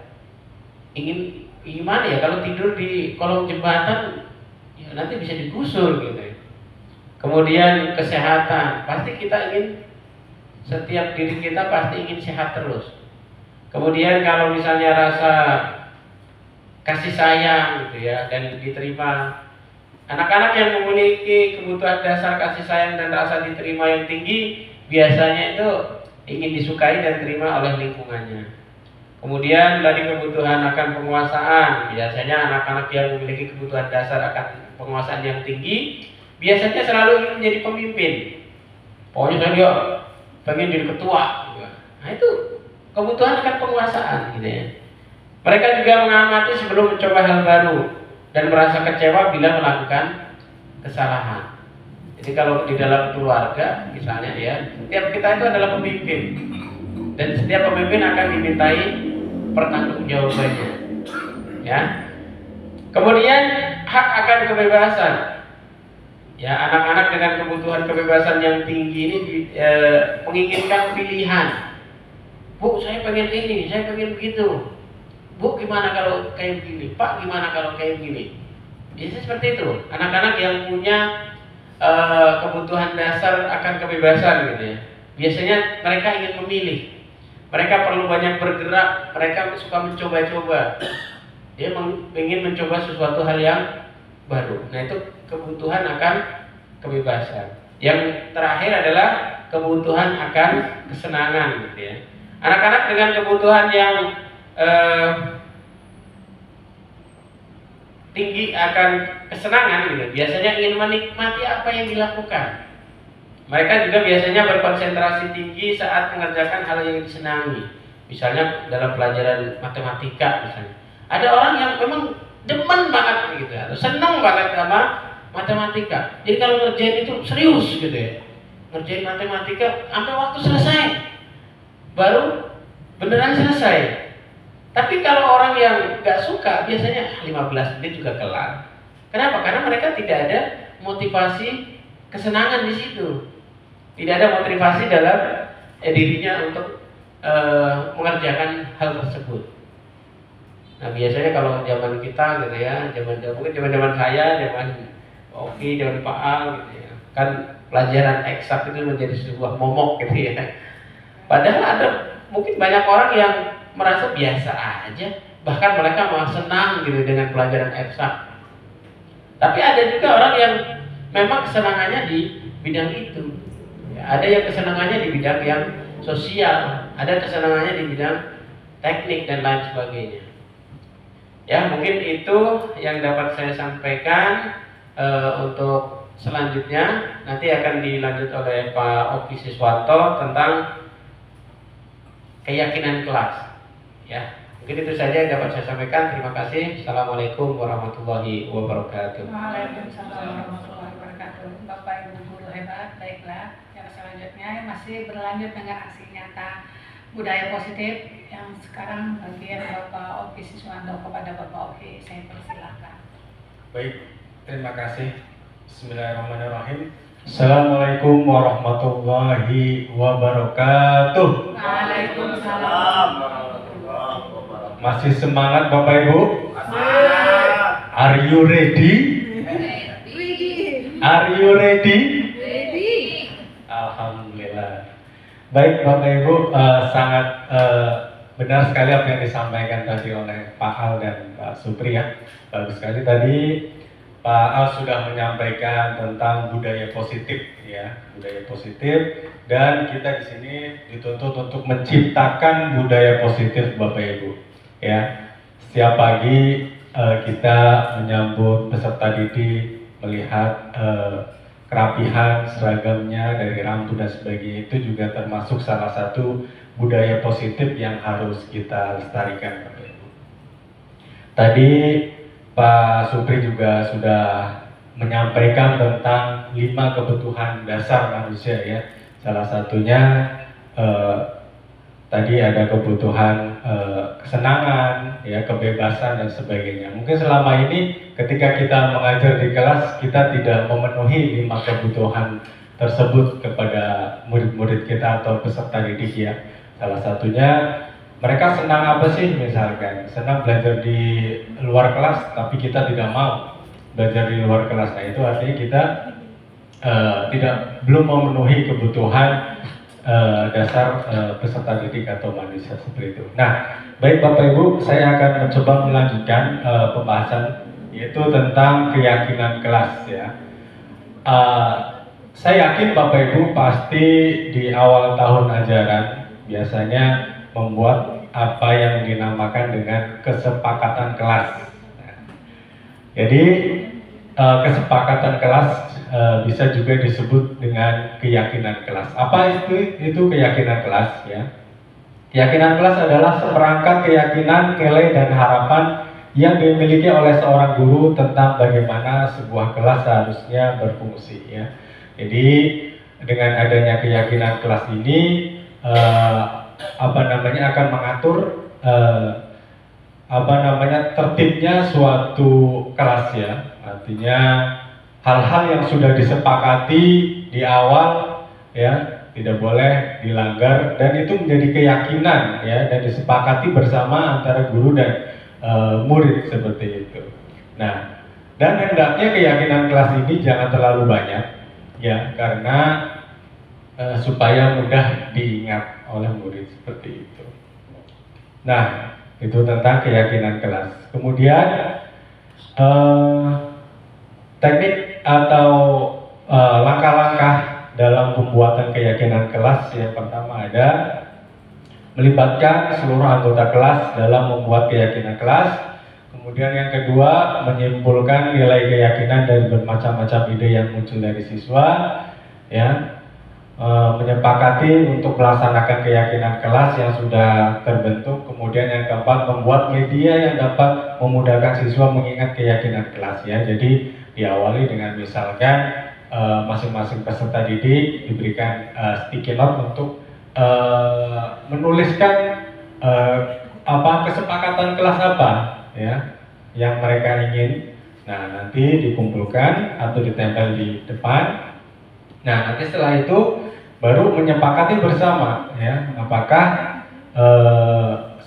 ingin gimana ya, kalau tidur di kolong jembatan ya nanti bisa digusur gitu ya. Kemudian kesehatan, pasti kita ingin, setiap diri kita pasti ingin sehat terus. Kemudian kalau misalnya rasa kasih sayang gitu ya, dan diterima. Anak-anak yang memiliki kebutuhan dasar kasih sayang dan rasa diterima yang tinggi, biasanya itu ingin disukai dan terima oleh lingkungannya. Kemudian dari kebutuhan akan penguasaan, biasanya anak-anak yang memiliki kebutuhan dasar akan penguasaan yang tinggi, biasanya selalu ingin menjadi pemimpin. Pokoknya dia pengen jadi ketua gitu. Nah, itu kebutuhan akan penguasaan gitu ya. Mereka juga mengamati sebelum mencoba hal baru dan merasa kecewa bila melakukan kesalahan. Jadi kalau di dalam keluarga misalnya ya, setiap kita itu adalah pemimpin, dan setiap pemimpin akan dimintai pertanggungjawabannya ya. Kemudian hak akan kebebasan. Ya, anak-anak dengan kebutuhan kebebasan yang tinggi ini menginginkan pilihan. Bu, saya pengen ini, saya pengen begitu. Bu, gimana kalau kayak gini? Pak, gimana kalau kayak gini? Biasanya seperti itu. Anak-anak yang punya kebutuhan dasar akan kebebasan gitu ya. Biasanya mereka ingin memilih. Mereka perlu banyak bergerak. Mereka suka mencoba-coba. Dia ingin mencoba sesuatu hal yang baru. Nah, itu kebutuhan akan kebebasan. Yang terakhir adalah kebutuhan akan kesenangan gitu ya. Anak-anak dengan kebutuhan yang tinggi akan kesenangan gitu, biasanya ingin menikmati apa yang dilakukan. Mereka juga biasanya berkonsentrasi tinggi saat mengerjakan hal yang disenangi. Misalnya dalam pelajaran matematika misalnya. Ada orang yang memang demen banget gitu, atau senang banget sama matematika. Jadi kalau ngerjain itu serius gitu ya. Ngerjain matematika sampai waktu selesai. Baru beneran selesai. Tapi kalau orang yang gak suka, biasanya 15 menit juga kelar. Kenapa? Karena mereka tidak ada motivasi kesenangan di situ. Tidak ada motivasi dalam dirinya untuk mengerjakan hal tersebut. Nah, biasanya kalau zaman kita gitu ya, mungkin zaman saya, zaman Oki, zaman Pak Al gitu ya, kan pelajaran eksak itu menjadi sebuah momok gitu ya. Padahal ada mungkin banyak orang yang merasa biasa aja, bahkan mereka malah senang gitu dengan pelajaran eksak. Tapi ada juga orang yang memang kesenangannya di bidang itu. Ya, ada yang kesenangannya di bidang yang sosial, ada kesenangannya di bidang teknik dan lain sebagainya. Ya, mungkin itu yang dapat saya sampaikan. Untuk selanjutnya nanti akan dilanjut oleh Pak Oki Siswanto tentang keyakinan kelas. Ya, mungkin itu saja yang dapat saya sampaikan. Terima kasih. Assalamualaikum warahmatullahi wabarakatuh. Waalaikumsalam warahmatullahi wabarakatuh. Bapak Ibu guru hebat, baiklah. Yang selanjutnya masih berlanjut dengan aksi nyata budaya positif yang sekarang bagian Bapak Oki Siswanto. Kepada Bapak Oki, saya persilahkan. Baik, terima kasih. Bismillahirrahmanirrahim. Assalamualaikum warahmatullahi wabarakatuh. Waalaikumsalam. warahmatullahi wabarakatuh. Masih semangat Bapak Ibu? Semangat. Are you ready? Are you ready? Alhamdulillah. Baik Bapak Ibu, sangat benar sekali apa yang disampaikan tadi oleh Pak Al dan Pak Supri ya. Bagus sekali tadi Pak Al sudah menyampaikan tentang budaya positif ya, budaya positif, dan kita di sini dituntut untuk menciptakan budaya positif Bapak Ibu ya. Setiap pagi kita menyambut peserta didik, melihat kerapihan seragamnya dari rambut dan sebagainya, itu juga termasuk salah satu budaya positif yang harus kita lestarikan Bapak Ibu. Tadi Pak Supri juga sudah menyampaikan tentang 5 kebutuhan dasar manusia ya. Salah satunya tadi ada kebutuhan kesenangan, ya, kebebasan dan sebagainya. Mungkin selama ini ketika kita mengajar di kelas kita tidak memenuhi 5 kebutuhan tersebut kepada murid-murid kita atau peserta didik ya. Salah satunya mereka senang apa sih, misalkan senang belajar di luar kelas tapi kita tidak mau belajar di luar kelas. Nah itu artinya kita belum memenuhi kebutuhan dasar peserta didik atau manusia seperti itu. Nah baik Bapak Ibu, saya akan mencoba melanjutkan pembahasan yaitu tentang keyakinan kelas ya. Saya yakin Bapak Ibu pasti di awal tahun ajaran biasanya membuat apa yang dinamakan dengan kesepakatan kelas. Nah, jadi kesepakatan kelas bisa juga disebut dengan keyakinan kelas. Apa itu keyakinan kelas ya? Keyakinan kelas adalah seperangkat keyakinan, nilai dan harapan yang dimiliki oleh seorang guru tentang bagaimana sebuah kelas seharusnya berfungsi ya. Jadi dengan adanya keyakinan kelas ini akan mengatur tertibnya suatu kelas ya. Artinya hal-hal yang sudah disepakati di awal ya tidak boleh dilanggar, dan itu menjadi keyakinan ya dan disepakati bersama antara guru dan murid seperti itu. Nah, dan hendaknya keyakinan kelas ini jangan terlalu banyak ya, karena supaya mudah diingat oleh murid seperti itu. Nah, itu tentang keyakinan kelas. Kemudian teknik atau langkah-langkah dalam pembuatan keyakinan kelas yang pertama ada melibatkan seluruh anggota kelas dalam membuat keyakinan kelas. Kemudian yang kedua, menyimpulkan nilai keyakinan dari bermacam-macam ide yang muncul dari siswa ya. Menyepakati untuk melaksanakan keyakinan kelas yang sudah terbentuk. Kemudian yang keempat, membuat media yang dapat memudahkan siswa mengingat keyakinan kelas ya. Jadi diawali dengan misalkan masing-masing peserta didik diberikan sticky note untuk menuliskan kesepakatan kelas apa ya yang mereka ingin. Nah nanti dikumpulkan atau ditempel di depan. Nah nanti setelah itu baru menyepakati bersama ya apakah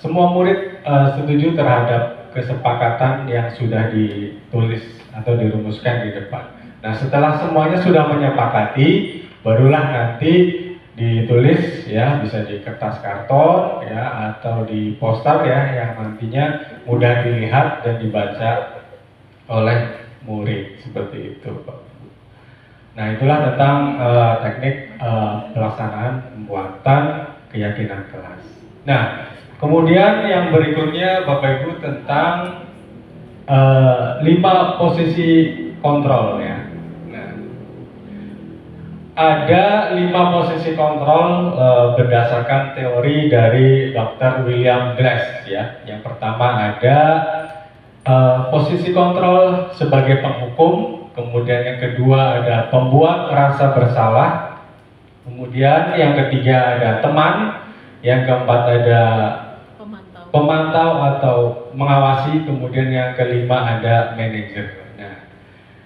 semua murid setuju terhadap kesepakatan yang sudah ditulis atau dirumuskan di depan. Nah setelah semuanya sudah menyepakati, barulah nanti ditulis ya, bisa di kertas karton ya atau di poster ya yang nantinya mudah dilihat dan dibaca oleh murid seperti itu Pak. Nah itulah tentang teknik pelaksanaan pembuatan keyakinan kelas. Nah kemudian yang berikutnya Bapak Ibu tentang 5 posisi kontrol ya. Nah, ada 5 posisi kontrol berdasarkan teori dari Dr. William Glass ya. Yang pertama ada posisi kontrol sebagai penghukum. Kemudian yang kedua ada pembuat merasa bersalah. Kemudian yang ketiga ada teman. Yang keempat ada pemantau atau mengawasi. Kemudian yang kelima ada manajer. Nah,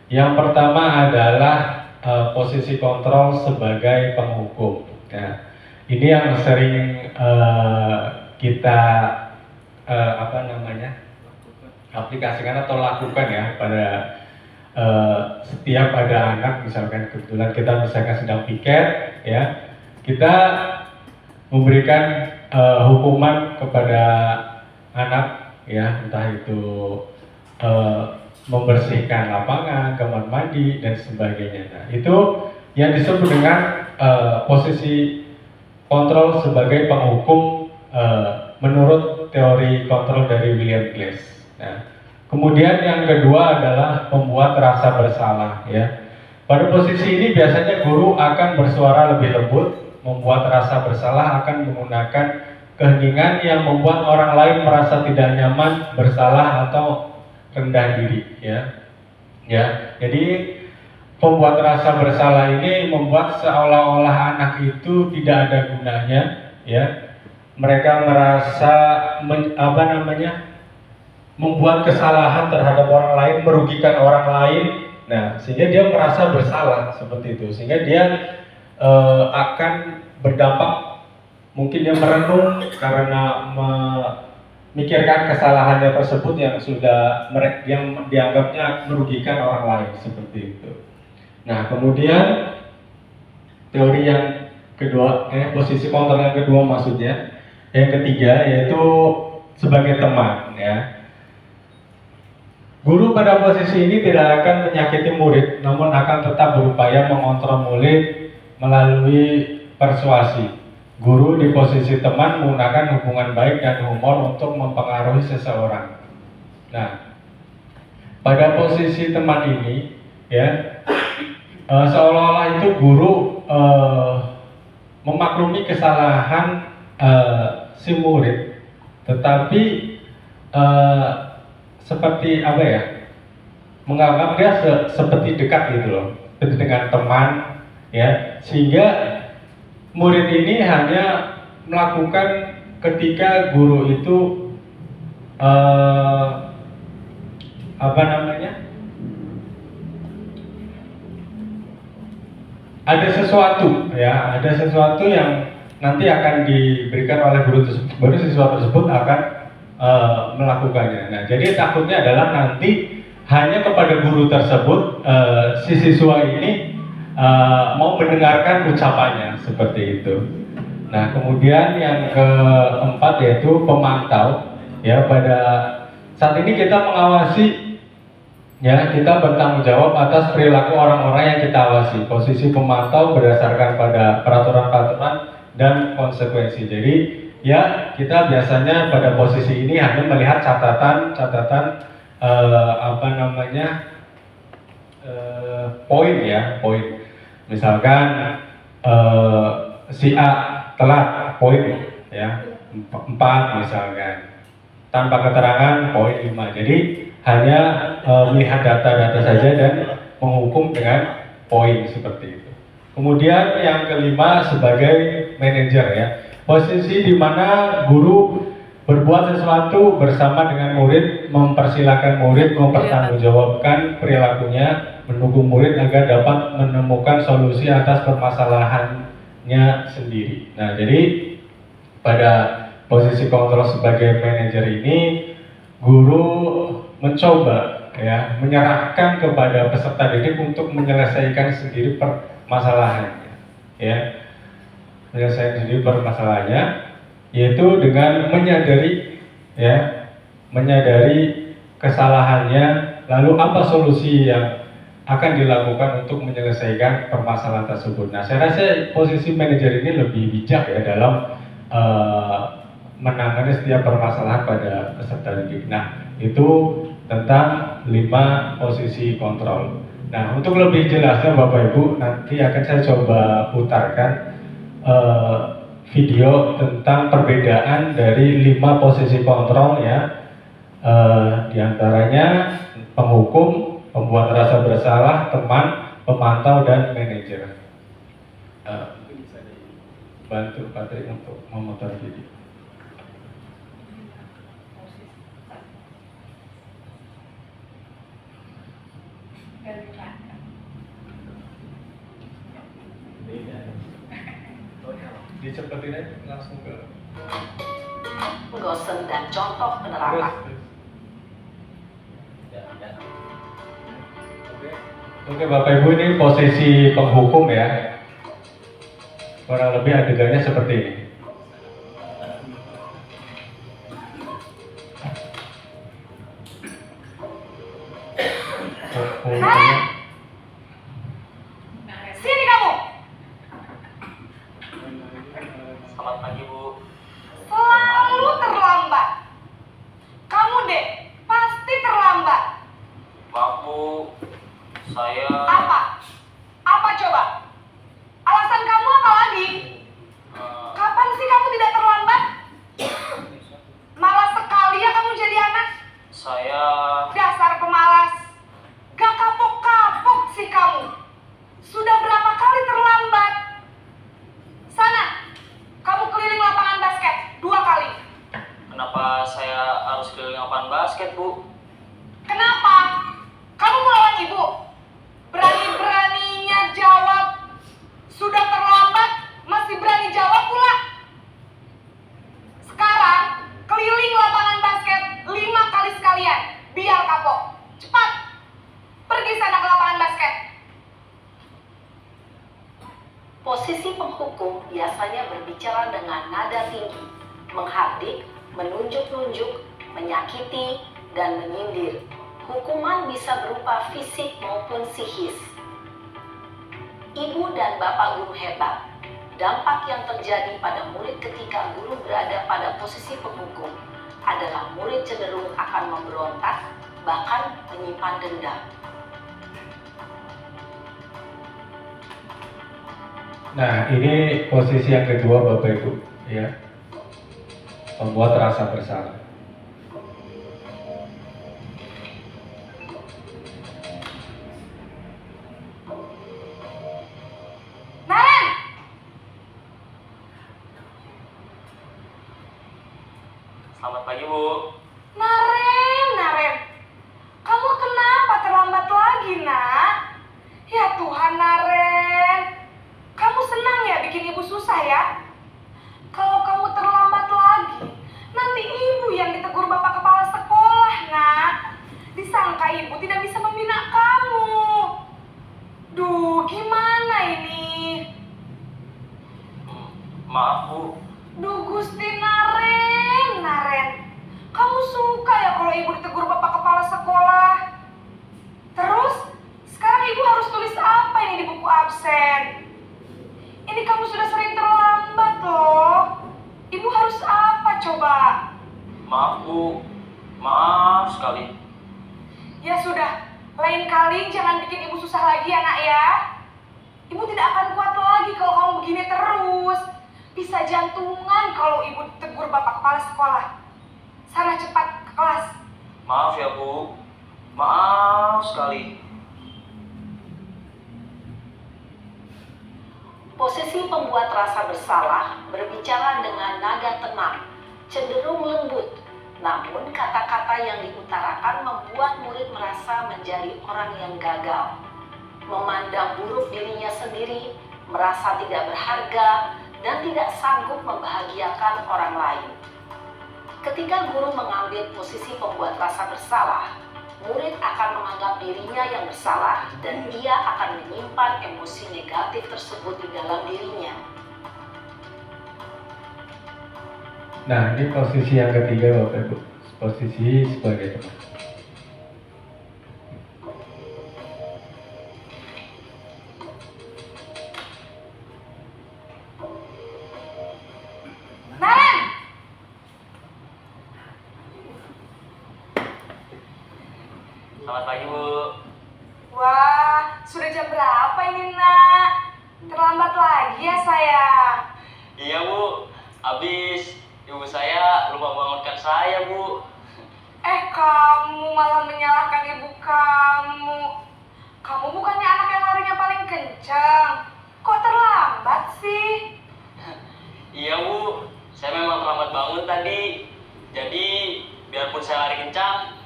yang pertama adalah posisi kontrol sebagai penghukum. Nah, ini yang sering kita aplikasikan atau lakukan ya pada setiap ada anak, misalkan kebetulan kita misalkan sedang piket ya, kita memberikan hukuman kepada anak ya, entah itu membersihkan lapangan, kamar mandi dan sebagainya. Nah, itu yang disebut dengan posisi kontrol sebagai penghukum menurut teori kontrol dari William Glass. Nah, kemudian yang kedua adalah membuat rasa bersalah ya. Pada posisi ini biasanya guru akan bersuara lebih lembut, membuat rasa bersalah akan menggunakan keheningan yang membuat orang lain merasa tidak nyaman, bersalah atau rendah diri ya. Ya, jadi pembuat rasa bersalah ini membuat seolah-olah anak itu tidak ada gunanya ya. Mereka merasa membuat kesalahan terhadap orang lain, merugikan orang lain. Nah, sehingga dia merasa bersalah seperti itu. Sehingga dia akan berdampak, mungkin dia merenung karena memikirkan kesalahannya tersebut yang dianggapnya merugikan orang lain seperti itu. Nah, kemudian teori yang kedua, posisi kontrol yang kedua maksudnya, yang ketiga yaitu sebagai teman ya. Guru pada posisi ini tidak akan menyakiti murid, namun akan tetap berupaya mengontrol murid melalui persuasi. Guru di posisi teman menggunakan hubungan baik dan humor untuk mempengaruhi seseorang. Nah, pada posisi teman ini ya, seolah-olah itu guru memaklumi kesalahan si murid, tetapi seperti menganggap dia seperti dekat gitu loh, dengan teman ya, sehingga murid ini hanya melakukan ketika guru itu ada sesuatu ya, ada sesuatu yang nanti akan diberikan oleh guru tersebut, baru siswa tersebut akan melakukannya. Nah, jadi takutnya adalah nanti hanya kepada guru tersebut si siswa ini mau mendengarkan ucapannya seperti itu. Nah, kemudian yang keempat yaitu pemantau ya. Pada saat ini kita mengawasi ya, kita bertanggung jawab atas perilaku orang-orang yang kita awasi. Posisi pemantau berdasarkan pada peraturan-peraturan dan konsekuensi. Jadi ya, kita biasanya pada posisi ini hanya melihat poin ya, poin. Misalkan si A telat, poin ya 4 misalkan, tanpa keterangan poin 5. Jadi hanya melihat data-data saja dan menghukum dengan poin seperti itu. Kemudian yang kelima sebagai manajer ya, posisi di mana guru berbuat sesuatu bersama dengan murid, mempersilahkan murid mempertanggungjawabkan perilakunya, mendukung murid agar dapat menemukan solusi atas permasalahannya sendiri. Nah, jadi pada posisi kontrol sebagai manajer ini, guru mencoba ya menyerahkan kepada peserta didik untuk menyelesaikan sendiri permasalahannya ya. Menyelesaikan sendiri permasalahannya, yaitu dengan menyadari kesalahannya, lalu apa solusi yang akan dilakukan untuk menyelesaikan permasalahan tersebut. Nah, saya rasa posisi manajer ini lebih bijak ya dalam menangani setiap permasalahan pada peserta didik. Nah, itu tentang 5 posisi kontrol. Nah, untuk lebih jelasnya Bapak Ibu, nanti akan saya coba putarkan video tentang perbedaan dari 5 posisi kontrol ya, diantaranya penghukum, pembuat rasa bersalah, teman, pemantau, dan manajer. Mungkin bisa dibantu Patrik untuk memutar video. dicepetin aja langsung ke Gosen dan contoh penerapan. Oke Bapak Ibu, ini posisi penghukum ya. Kurang lebih adegannya seperti ini. Sini kamu. Selamat pagi, Bu. Selalu terlambat. Kamu deh, pasti terlambat. Maaf, Bu. Saya Apa? Apa coba? Alasan kamu apa lagi? Kapan sih kamu tidak terlambat? Malas sekali ya kamu jadi anak. saya Dasar pemalas. Gak kapok-kapok sih kamu. Sudah berapa kali terlambat? Sana, kamu keliling lapangan basket 2 kali. kenapa saya harus keliling lapangan basket, Bu? Kenapa? Kamu mau lawan ibu? Berani-beraninya jawab. Sudah terlambat, masih berani jawab pula. Sekarang, keliling lapangan basket 5 kali sekalian. Biar kapok. Cepat. Pergi sana ke lapangan basket. Posisi penghukum biasanya berbicara dengan nada tinggi, menghardik, menunjuk-nunjuk, menyakiti, dan menyindir. Hukuman bisa berupa fisik maupun psikis. Ibu dan bapak guru hebat. Dampak yang terjadi pada murid ketika guru berada pada posisi penghukum adalah murid cenderung akan memberontak, bahkan menyimpan dendam. Nah, ini posisi yang kedua Bapak Ibu, ya. Membuat rasa bersalah. Naren! Selamat pagi, Bu. Naren. Kamu kenapa terlambat lagi, nak? Ya Tuhan, Naren. Kamu senang ya bikin ibu susah ya? Kalau kamu terlambat lagi, nanti ibu yang ditegur bapak kepala sekolah, nak. Disangka ibu tidak bisa membina kamu. Duh, gimana ini? Maaf, Bu. Duh Gusti Naren. Kamu suka ya kalau ibu ditegur bapak kepala sekolah? Terus, sekarang ibu harus tulis apa ini di buku absen? Ini kamu sudah sering terlambat loh. Ibu harus apa coba? Maaf, Bu. Maaf sekali. Ya sudah, lain kali jangan bikin ibu susah lagi ya nak ya. Ibu tidak akan kuat lagi kalau kamu begini terus. Bisa jantungan kalau ibu tegur bapak kepala sekolah. Sana cepat ke kelas. Maaf ya, Bu. Maaf sekali. Posisi pembuat rasa bersalah berbicara dengan nada tenang, cenderung lembut. Namun kata-kata yang diutarakan membuat murid merasa menjadi orang yang gagal. Memandang buruk dirinya sendiri, merasa tidak berharga, dan tidak sanggup membahagiakan orang lain. Ketika guru mengambil posisi pembuat rasa bersalah, murid akan menganggap dirinya yang bersalah dan ia akan menyimpan emosi negatif tersebut di dalam dirinya. Nah, ini posisi yang ketiga Bapak Ibu. Posisi sebagai teman. Naren! Selamat pagi, Bu. Wah, sudah jam berapa ini nak? Terlambat lagi ya sayang. Iya, Bu. Habis ibu saya lupa bangunkan saya, Bu. Kamu malah menyalahkan ibu kamu. Kamu bukannya anak yang larinya paling kencang. Kok terlambat sih? Iya, Bu. Saya memang terlambat bangun tadi. Jadi, biarpun saya lari kencang,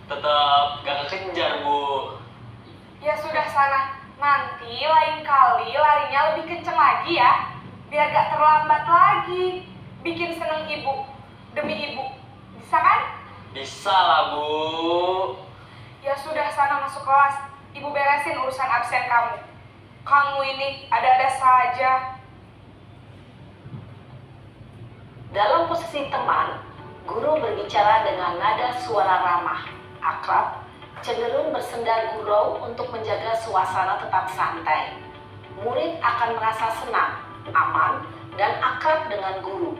tetap gak kekejar, Bu. Ya sudah sana. Nanti lain kali larinya lebih kencang lagi ya. biar gak terlambat lagi. Bikin seneng ibu, demi ibu. Bisa kan? Bisa lah, Bu. Ya sudah, sana masuk kelas. Ibu beresin urusan absen kamu. Kamu ini ada-ada saja. Dalam posisi teman, guru berbicara dengan nada suara ramah, akrab, cenderung bersenda gurau untuk menjaga suasana tetap santai. Murid akan merasa senang, aman, dan akrab dengan guru.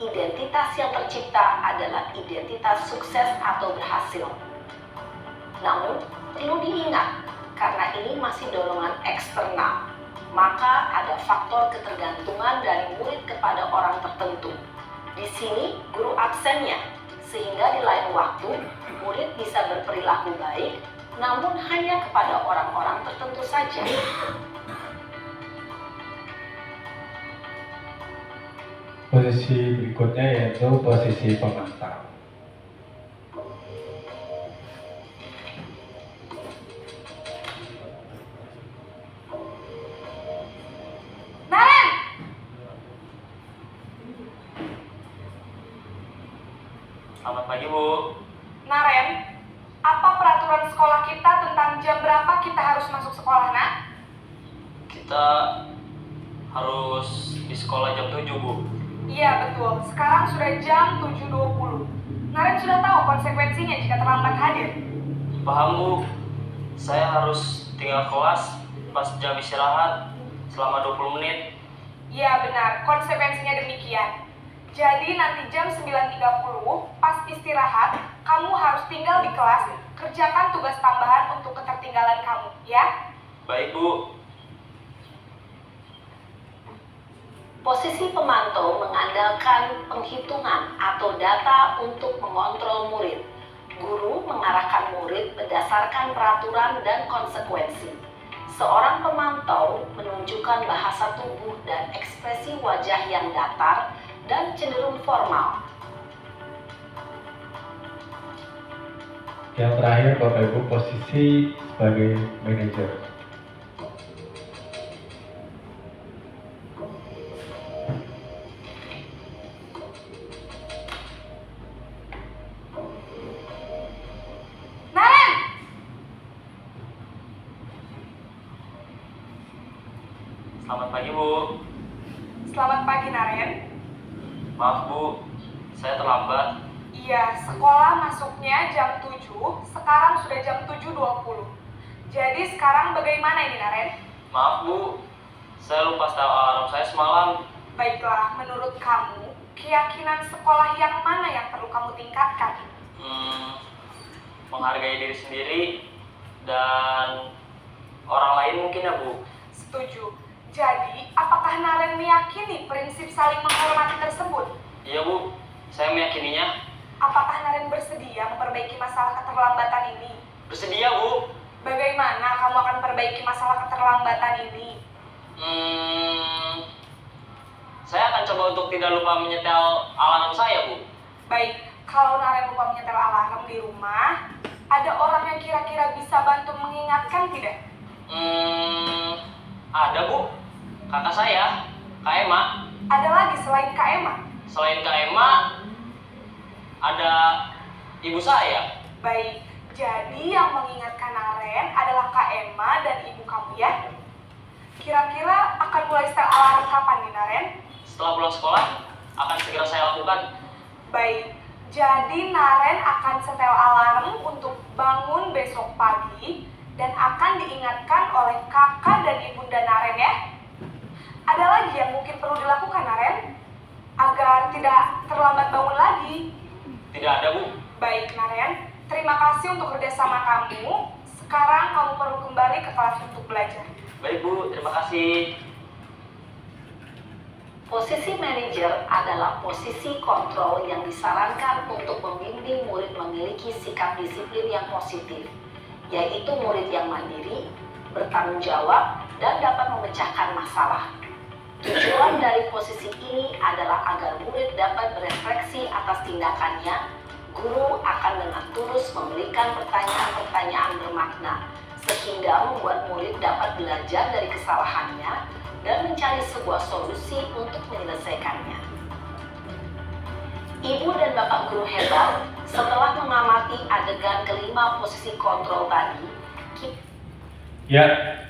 Identitas yang tercipta adalah identitas sukses atau berhasil. Namun, perlu diingat, karena ini masih dorongan eksternal, maka ada faktor ketergantungan dari murid kepada orang tertentu. Di sini, guru absennya, sehingga di lain waktu, murid bisa berperilaku baik, namun hanya kepada orang-orang tertentu saja. Posisi berikutnya yaitu posisi pemantau. Naren! Selamat pagi, Bu. Naren, apa peraturan sekolah kita tentang jam berapa kita harus masuk sekolah, nak? Kita harus di sekolah jam 7, Bu. Iya, betul. Sekarang sudah jam 7.20. Naren sudah tahu konsekuensinya jika terlambat hadir. Paham, Bu. Saya harus tinggal kelas pas jam istirahat selama 20 menit. Iya, benar. Konsekuensinya demikian. Jadi nanti jam 9.30, pas istirahat, kamu harus tinggal di kelas, kerjakan tugas tambahan untuk ketertinggalan kamu, ya? Baik, Bu. Posisi pemantau mengandalkan penghitungan atau data untuk mengontrol murid. Guru mengarahkan murid berdasarkan peraturan dan konsekuensi. Seorang pemantau menunjukkan bahasa tubuh dan ekspresi wajah yang datar dan cenderung formal. Yang terakhir, Bapak Ibu, posisi sebagai manajer. Naren! Selamat pagi, Bu. Selamat pagi, Naren. Maaf, Bu. Saya terlambat. Iya, sekolah masuknya jam 7, sekarang sudah jam 7.20. Jadi sekarang bagaimana ini, Naren? Maaf, Bu. Saya lupa setel alarm saya semalam. Baiklah, menurut kamu, keyakinan sekolah yang mana yang perlu kamu tingkatkan? Menghargai diri sendiri dan orang lain mungkin ya, Bu. Setuju. Jadi, apakah Naren meyakini prinsip saling menghormati tersebut? Iya, Bu. Saya meyakininya. Apakah Naren bersedia memperbaiki masalah keterlambatan ini? Bersedia, Bu. Bagaimana kamu akan perbaiki masalah keterlambatan ini? Saya akan coba untuk tidak lupa menyetel alarm saya, Bu. Baik, kalau Naren lupa menyetel alarm di rumah, ada orang yang kira-kira bisa bantu mengingatkan tidak? Ada, Bu. Kakak saya, Kak Emma. Ada lagi selain Kak Emma? Selain Kak Emma, ada ibu saya. Baik, jadi yang mengingatkan Naren adalah Kak Emma dan ibu kamu, ya? Kira-kira akan mulai setel alarm kapan nih, Naren? Setelah pulang sekolah, akan segera saya lakukan. Baik, jadi Naren akan setel alarm untuk bangun besok pagi dan akan diingatkan oleh kakak dan ibunda Naren, ya? Ada lagi yang mungkin perlu dilakukan, Naren? Agar tidak terlambat bangun lagi. Tidak ada, Bu. Baik, Naren. Terima kasih untuk kerjasama kamu. Sekarang kamu perlu kembali ke kelas untuk belajar. Baik, Bu. Terima kasih. Posisi manajer adalah posisi kontrol yang disarankan untuk membimbing murid memiliki sikap disiplin yang positif, yaitu murid yang mandiri, bertanggung jawab, dan dapat memecahkan masalah. Tujuan dari posisi ini adalah agar murid dapat berefleksi atas tindakannya. Guru akan dengan tulus memberikan pertanyaan-pertanyaan bermakna, sehingga membuat murid dapat belajar dari kesalahannya dan mencari sebuah solusi untuk menyelesaikannya. Ibu dan Bapak guru hebat, setelah mengamati adegan kelima posisi kontrol tadi, Ya,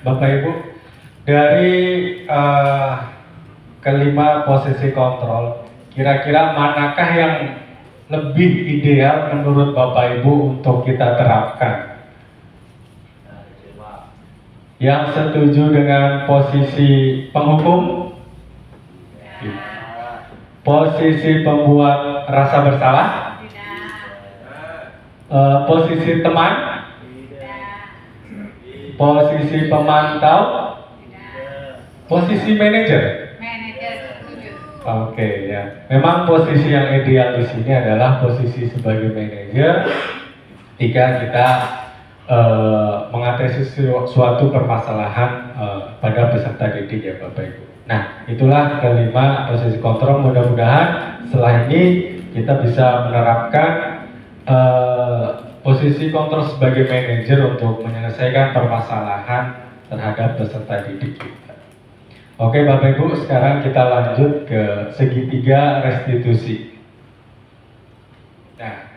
Bapak Ibu, dari kelima posisi kontrol, kira-kira manakah yang lebih ideal menurut Bapak Ibu untuk kita terapkan? Yang setuju dengan posisi penghukum, posisi pembuat rasa bersalah, posisi teman, posisi pemantau, posisi manajer. Oke, ya. Memang posisi yang ideal di sini adalah posisi sebagai manajer ketika kita mengatasi suatu permasalahan pada peserta didik ya Bapak Ibu. Nah, itulah kelima posisi kontrol. Mudah-mudahan setelah ini kita bisa menerapkan posisi kontrol sebagai manajer untuk menyelesaikan permasalahan terhadap peserta didik kita. Oke Bapak Ibu, sekarang kita lanjut ke segitiga restitusi. Nah,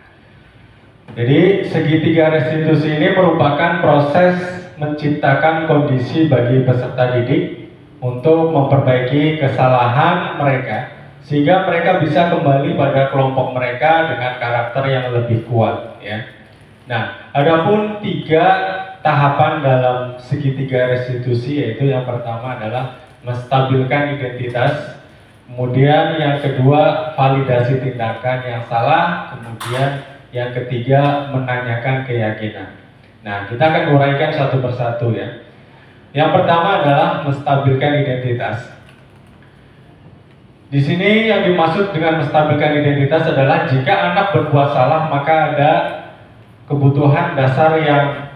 jadi segitiga restitusi ini merupakan proses menciptakan kondisi bagi peserta didik untuk memperbaiki kesalahan mereka sehingga mereka bisa kembali pada kelompok mereka dengan karakter yang lebih kuat ya. Nah, adapun 3 tahapan dalam segitiga restitusi, yaitu yang pertama adalah menstabilkan identitas, kemudian yang kedua validasi tindakan yang salah, kemudian yang ketiga menanyakan keyakinan. Nah, kita akan uraikan satu persatu ya. Yang pertama adalah menstabilkan identitas. Di sini yang dimaksud dengan menstabilkan identitas adalah jika anak berbuat salah maka ada kebutuhan dasar yang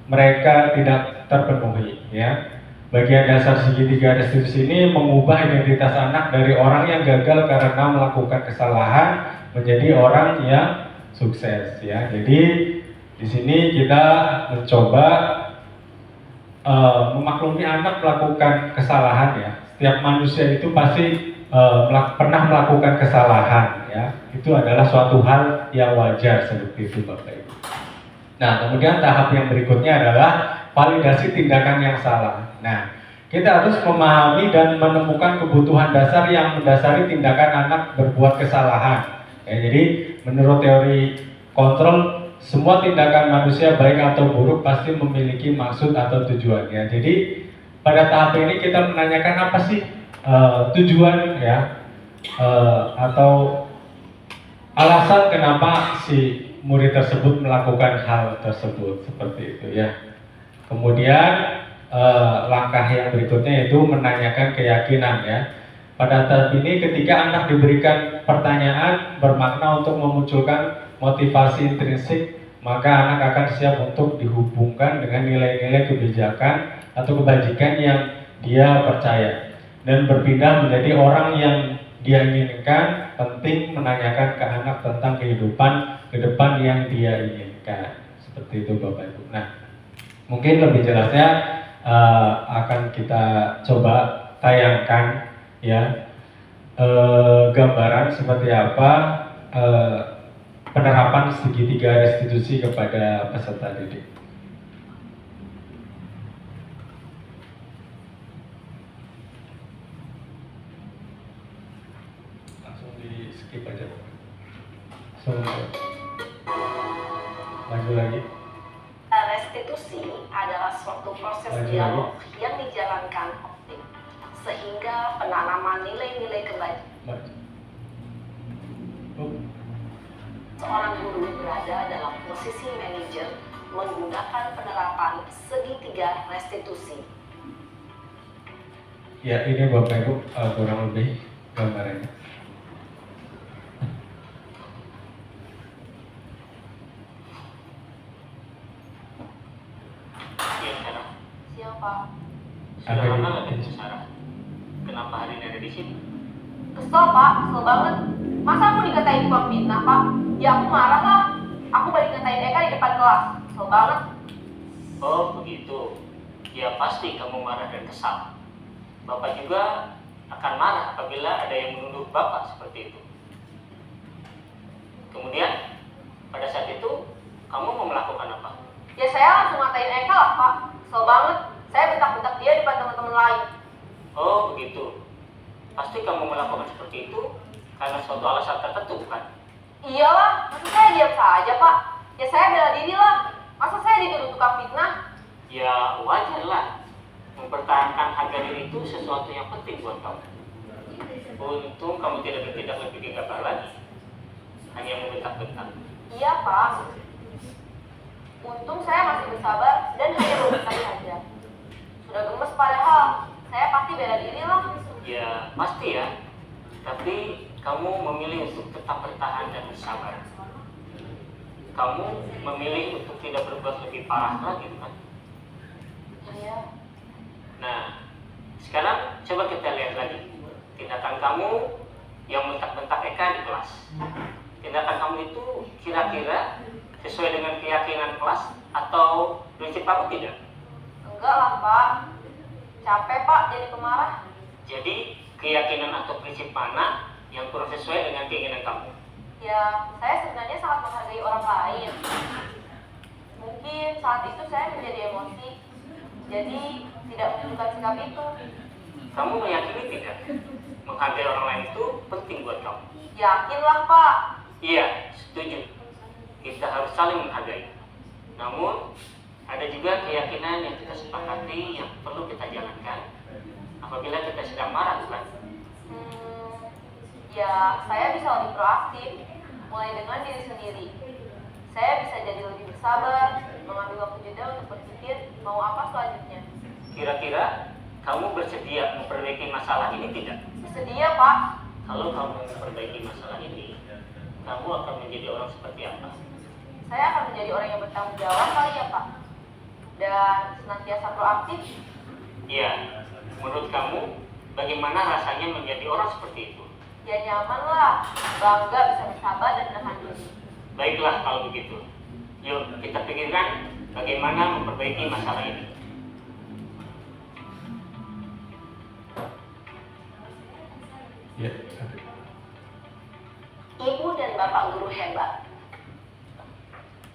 mereka tidak terpenuhi ya. Bagian dasar segitiga restitusi ini mengubah identitas anak dari orang yang gagal karena melakukan kesalahan menjadi orang yang sukses ya. Jadi di sini kita mencoba memaklumi anak melakukan kesalahan ya. Setiap manusia itu pasti pernah melakukan kesalahan ya. Itu adalah suatu hal yang wajar seperti itu Bapak Ibu. Nah, kemudian tahap yang berikutnya adalah validasi tindakan yang salah. Nah, kita harus memahami dan menemukan kebutuhan dasar yang mendasari tindakan anak berbuat kesalahan. Ya, jadi menurut teori kontrol, semua tindakan manusia baik atau buruk pasti memiliki maksud atau tujuan. Ya, jadi pada tahap ini kita menanyakan apa sih tujuan ya atau alasan kenapa si murid tersebut melakukan hal tersebut seperti itu ya. Kemudian langkah yang berikutnya yaitu menanyakan keyakinan ya. Pada tahap ini ketika anak diberikan pertanyaan bermakna untuk memunculkan motivasi intrinsik, maka anak akan siap untuk dihubungkan dengan nilai-nilai kebijakan atau kebajikan yang dia percaya dan berpindah menjadi orang yang dia inginkan. Penting menanyakan ke anak tentang kehidupan ke depan yang dia inginkan. Seperti itu Bapak Ibu. Nah, mungkin lebih jelasnya akan kita coba tayangkan ya gambaran seperti apa penerapan segitiga restitusi kepada peserta didik. Langsung di skip aja. So, maju lagi. restitusi adalah suatu proses dialog yang dijalankan optik sehingga penanaman nilai-nilai kebaikan. Seorang guru berada dalam posisi manajer menggunakan penerapan segitiga restitusi. Ya, ini Bapak Ibu kurang lebih gambarannya. Siapa? Ada Sudah di- lama nggak ketemu Sarah? Kenapa hari ini ada di sini? Kesel Pak, kesel banget. Masa aku dikatain tukang fitnah Pak? Ya aku marah lah. Aku balik ngatain Eka di depan kelas. Kesel banget. Oh begitu. Ya pasti kamu marah dan kesal. Bapak juga akan marah apabila ada yang menuduh Bapak seperti itu. Kemudian, pada saat itu, kamu mau melakukan apa? Ya saya langsung ngatain Eka lah Pak. Kesel banget. Saya bentak-bentak dia di depan teman-teman lain. Oh, begitu. Pasti kamu melakukan seperti itu karena suatu alasan tertentu, bukan? Iyalah, masa saya diam saja Pak? Ya saya bela diri lah. Masa saya dituduh tukang fitnah? Ya, wajar lah. Mempertahankan harga diri itu sesuatu yang penting buat kamu. Untung kamu tidak bertindak lebih gegabah lagi. Hanya membentak-bentak. Iya Pak. Untung saya masih bersabar dan hanya berbentak saja. Sudah gemes padahal. Saya pasti bela diri lah. Ya, pasti ya. Tapi kamu memilih untuk tetap bertahan dan bersabar. Kamu memilih untuk tidak berbuat lebih parah lagi, kan? Iya. Nah, sekarang coba kita lihat lagi tindakan kamu yang bentak-bentak Eka di kelas. Tindakan kamu itu kira-kira sesuai dengan keyakinan kelas atau prinsip kamu tidak? Enggak lah Pak. Capek Pak jadi pemarah. Jadi keyakinan atau prinsip mana yang kurang sesuai dengan keinginan kamu? Ya, saya sebenarnya sangat menghargai orang lain. Mungkin saat itu saya menjadi emosi. Jadi tidak menunjukkan sikap itu. Kamu meyakini tidak? Menghargai orang lain itu penting buat kamu. Yakinlah Pak. Iya, setuju. Kita harus saling menghargai. Namun, ada juga keyakinan yang kita sepakati yang perlu kita jalankan apabila kita sedang marah, bukan? Ya, saya bisa lebih proaktif, mulai dengan diri sendiri. Saya bisa jadi lebih bersabar, mengambil waktu jeda untuk berpikir mau apa selanjutnya. Kira-kira kamu bersedia memperbaiki masalah ini tidak? Bersedia Pak. Kalau kamu memperbaiki masalah ini, kamu akan menjadi orang seperti apa? Saya akan menjadi orang yang bertanggung jawab kali ya Pak. Dan senantiasa proaktif. Iya, menurut kamu bagaimana rasanya menjadi orang seperti itu? Ya nyaman lah, bangga bisa bersabar dan menahan diri. Baiklah kalau begitu. Yuk kita pikirkan bagaimana memperbaiki masalah ini. Ya. Ibu dan Bapak guru hebat.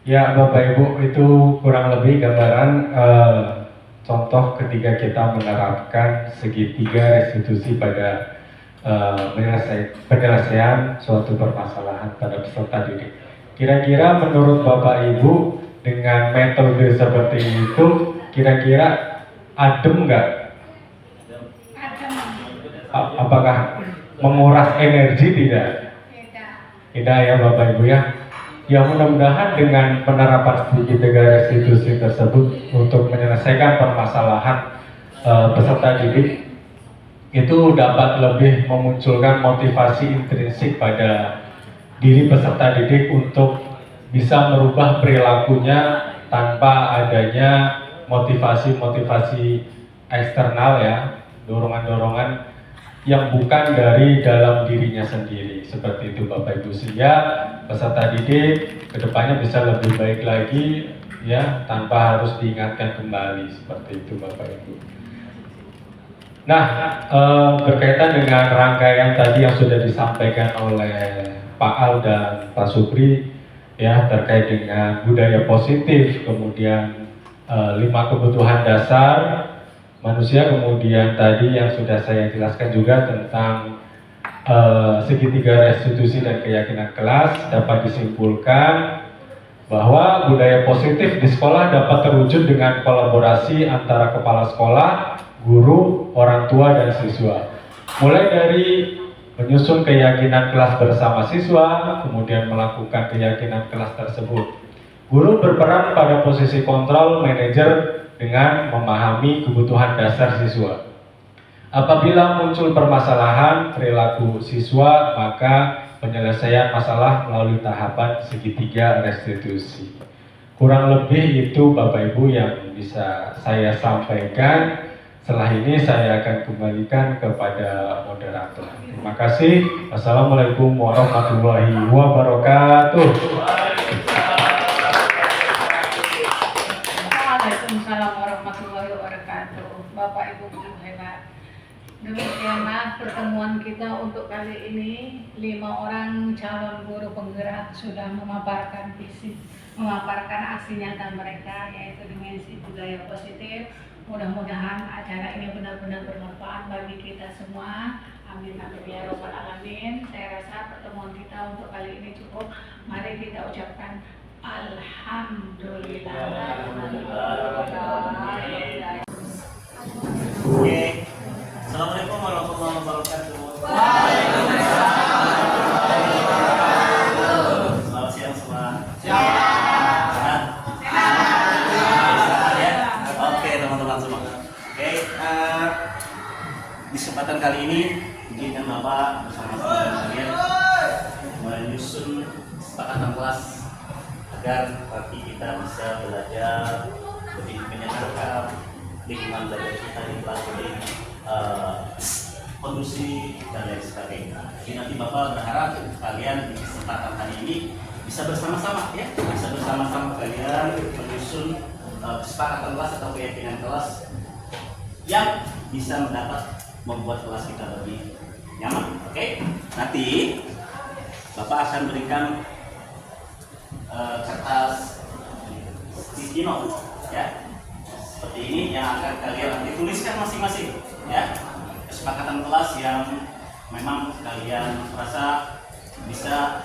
Ya, Bapak Ibu, itu kurang lebih gambaran contoh ketika kita menerapkan segitiga restitusi pada penyelesaian suatu permasalahan pada peserta didik. Kira-kira menurut Bapak Ibu dengan metode seperti itu, kira-kira adem nggak? Apakah menguras energi tidak? Tidak ya Bapak Ibu ya. Ya mudah-mudahan dengan penerapan segitiga restitusi tersebut untuk menyelesaikan permasalahan peserta didik itu dapat lebih memunculkan motivasi intrinsik pada diri peserta didik untuk bisa merubah perilakunya tanpa adanya motivasi-motivasi eksternal ya, dorongan-dorongan yang bukan dari dalam dirinya sendiri. Seperti itu Bapak Ibu, sehingga peserta didik kedepannya bisa lebih baik lagi ya, tanpa harus diingatkan kembali. Seperti itu Bapak Ibu. Nah, berkaitan dengan rangkaian tadi yang sudah disampaikan oleh Pak Al dan Pak Supri ya, terkait dengan budaya positif, kemudian 5 kebutuhan dasar manusia, kemudian tadi yang sudah saya jelaskan juga tentang segitiga restitusi dan keyakinan kelas, dapat disimpulkan bahwa budaya positif di sekolah dapat terwujud dengan kolaborasi antara kepala sekolah, guru, orang tua, dan siswa. Mulai dari menyusun keyakinan kelas bersama siswa, kemudian melakukan keyakinan kelas tersebut. Guru berperan pada posisi kontrol manajer dengan memahami kebutuhan dasar siswa. Apabila muncul permasalahan perilaku siswa, maka penyelesaian masalah melalui tahapan segitiga restitusi. Kurang lebih itu Bapak Ibu yang bisa saya sampaikan. Setelah ini saya akan kembalikan kepada moderator. Terima kasih. Wassalamualaikum warahmatullahi wabarakatuh. Waalaikumsalam warahmatullahi wabarakatuh. Bapak Ibu guru hebat. Demikianlah pertemuan kita untuk kali ini. 5 orang calon guru penggerak sudah memaparkan visi, memaparkan aksi nyata mereka, yaitu dimensi budaya positif. Mudah-mudahan acara ini benar-benar bermanfaat bagi kita semua. Amin amin ya robbal alamin. Saya rasa pertemuan kita untuk kali ini cukup. Mari kita ucapkan alhamdulillah. Oke. Assalamualaikum warahmatullahi wabarakatuh. Selamat siang semua. Sehat? Sehat ya? Oke teman-teman semua. Oke, di kesempatan kali ini izinkan Bapak bersama-sama dengan kalian menyusun kesepakatan kelas agar nanti kita bisa belajar lebih menyenangkan, lingkungan belajar kita di kelas lebih kondusif dan lain sebagainya. Jadi nanti Bapak berharap kalian di kesempatan hari ini bisa bersama-sama ya, bisa bersama-sama kalian menyusun kesepakatan kelas atau keyakinan kelas yang bisa membuat kelas kita lebih nyaman. Oke, nanti Bapak akan berikan kertas sticky note ya, seperti ini yang akan kalian nanti tuliskan masing-masing ya, kesepakatan kelas yang memang kalian merasa bisa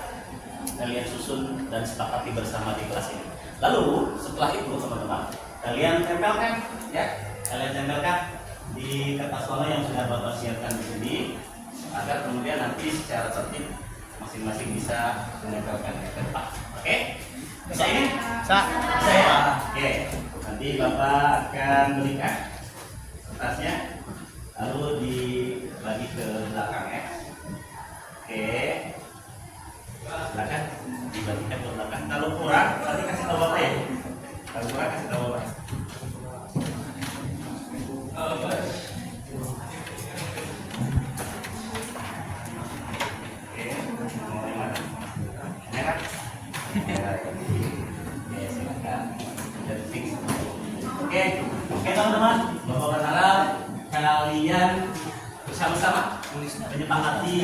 kalian susun dan sepakati bersama di kelas ini. Lalu setelah itu teman-teman, kalian tempelkan ya, kalian tempelkan di kertas warna yang sudah Bapak siapkan di sini, agar kemudian nanti secara tertib masing-masing bisa menempelkan ke depan. Oke? Bisa ini? Bisa ya? Oke. Nanti Bapak akan berikan kertasnya, lalu dibagi ke belakang ya. Oke. Silakan dibagikan ke belakang. Kalau kurang, nanti kasih tahu Bapak ya. Kalau kurang kasih tahu Bapak. Oke teman-teman, Bapak berharap kalian bersama-sama menyepakati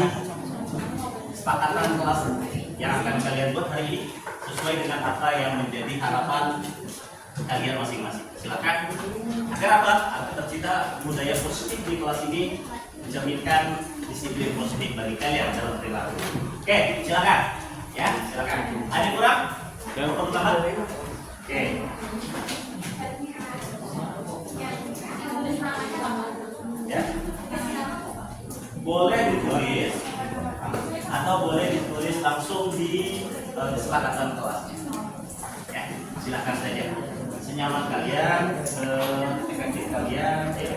kesepakatan kelas yang akan kalian buat hari ini sesuai dengan apa yang menjadi harapan kalian masing-masing. Silakan. Agar apa? Agar tercipta budaya positif di kelas ini, mencerminkan disiplin positif bagi kalian dalam perilaku. Oke, silakan. Ya, silakan. Ada yang kurang? Yang pertama. Oke. Ya. Boleh ditulis atau boleh ditulis langsung di kesepakatan kelasnya. Ya, silakan saja. Senyaman kalian, efektif kalian. Ya.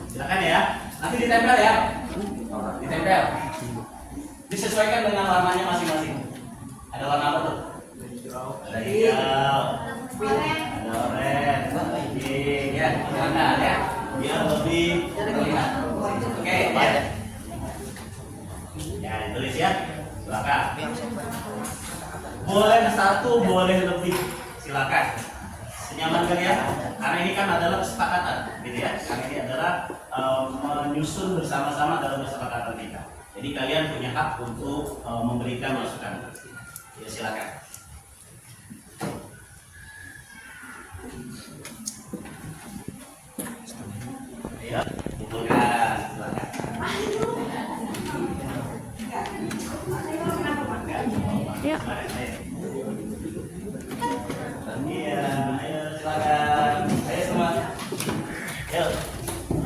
Silakan ya. Nanti ditempel ya. Ditempel. Disesuaikan dengan warnanya masing-masing. Ada warna apa tuh? Ada hijau, ada oranye, ya, silakan ya. Biar lebih terlihat. Oke, ya. Ya, ditulis ya. Silakan. Boleh satu, boleh lebih. Silakan. Senyaman kalian. Karena ini kan adalah kesepakatan, gitu ya. Karena ini adalah menyusun bersama-sama dalam kesepakatan kita. Jadi kalian punya hak untuk memberikan masukan. Ya, silakan. Ya, kumpulkan. Silakan. Ya. Iya, ayo silakan. Ayo semua. Yuk.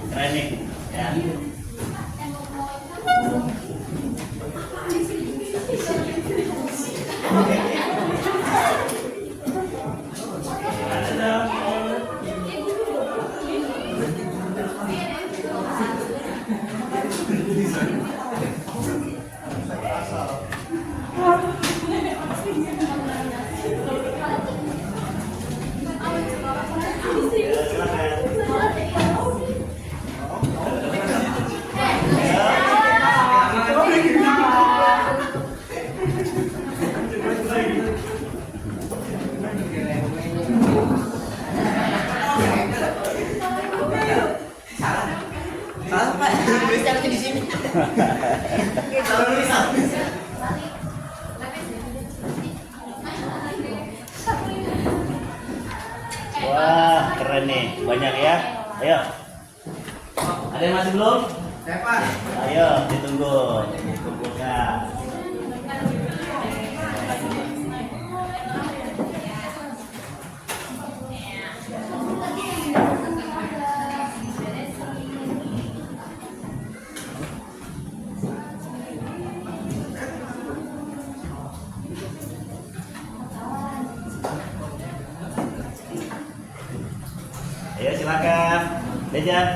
Keren nih. Ya. Wah, keren nih, banyak ya. Ayo. Ada yang masih belum? Ayo, ditunggu. Ya. Ayo silakan. Dejan.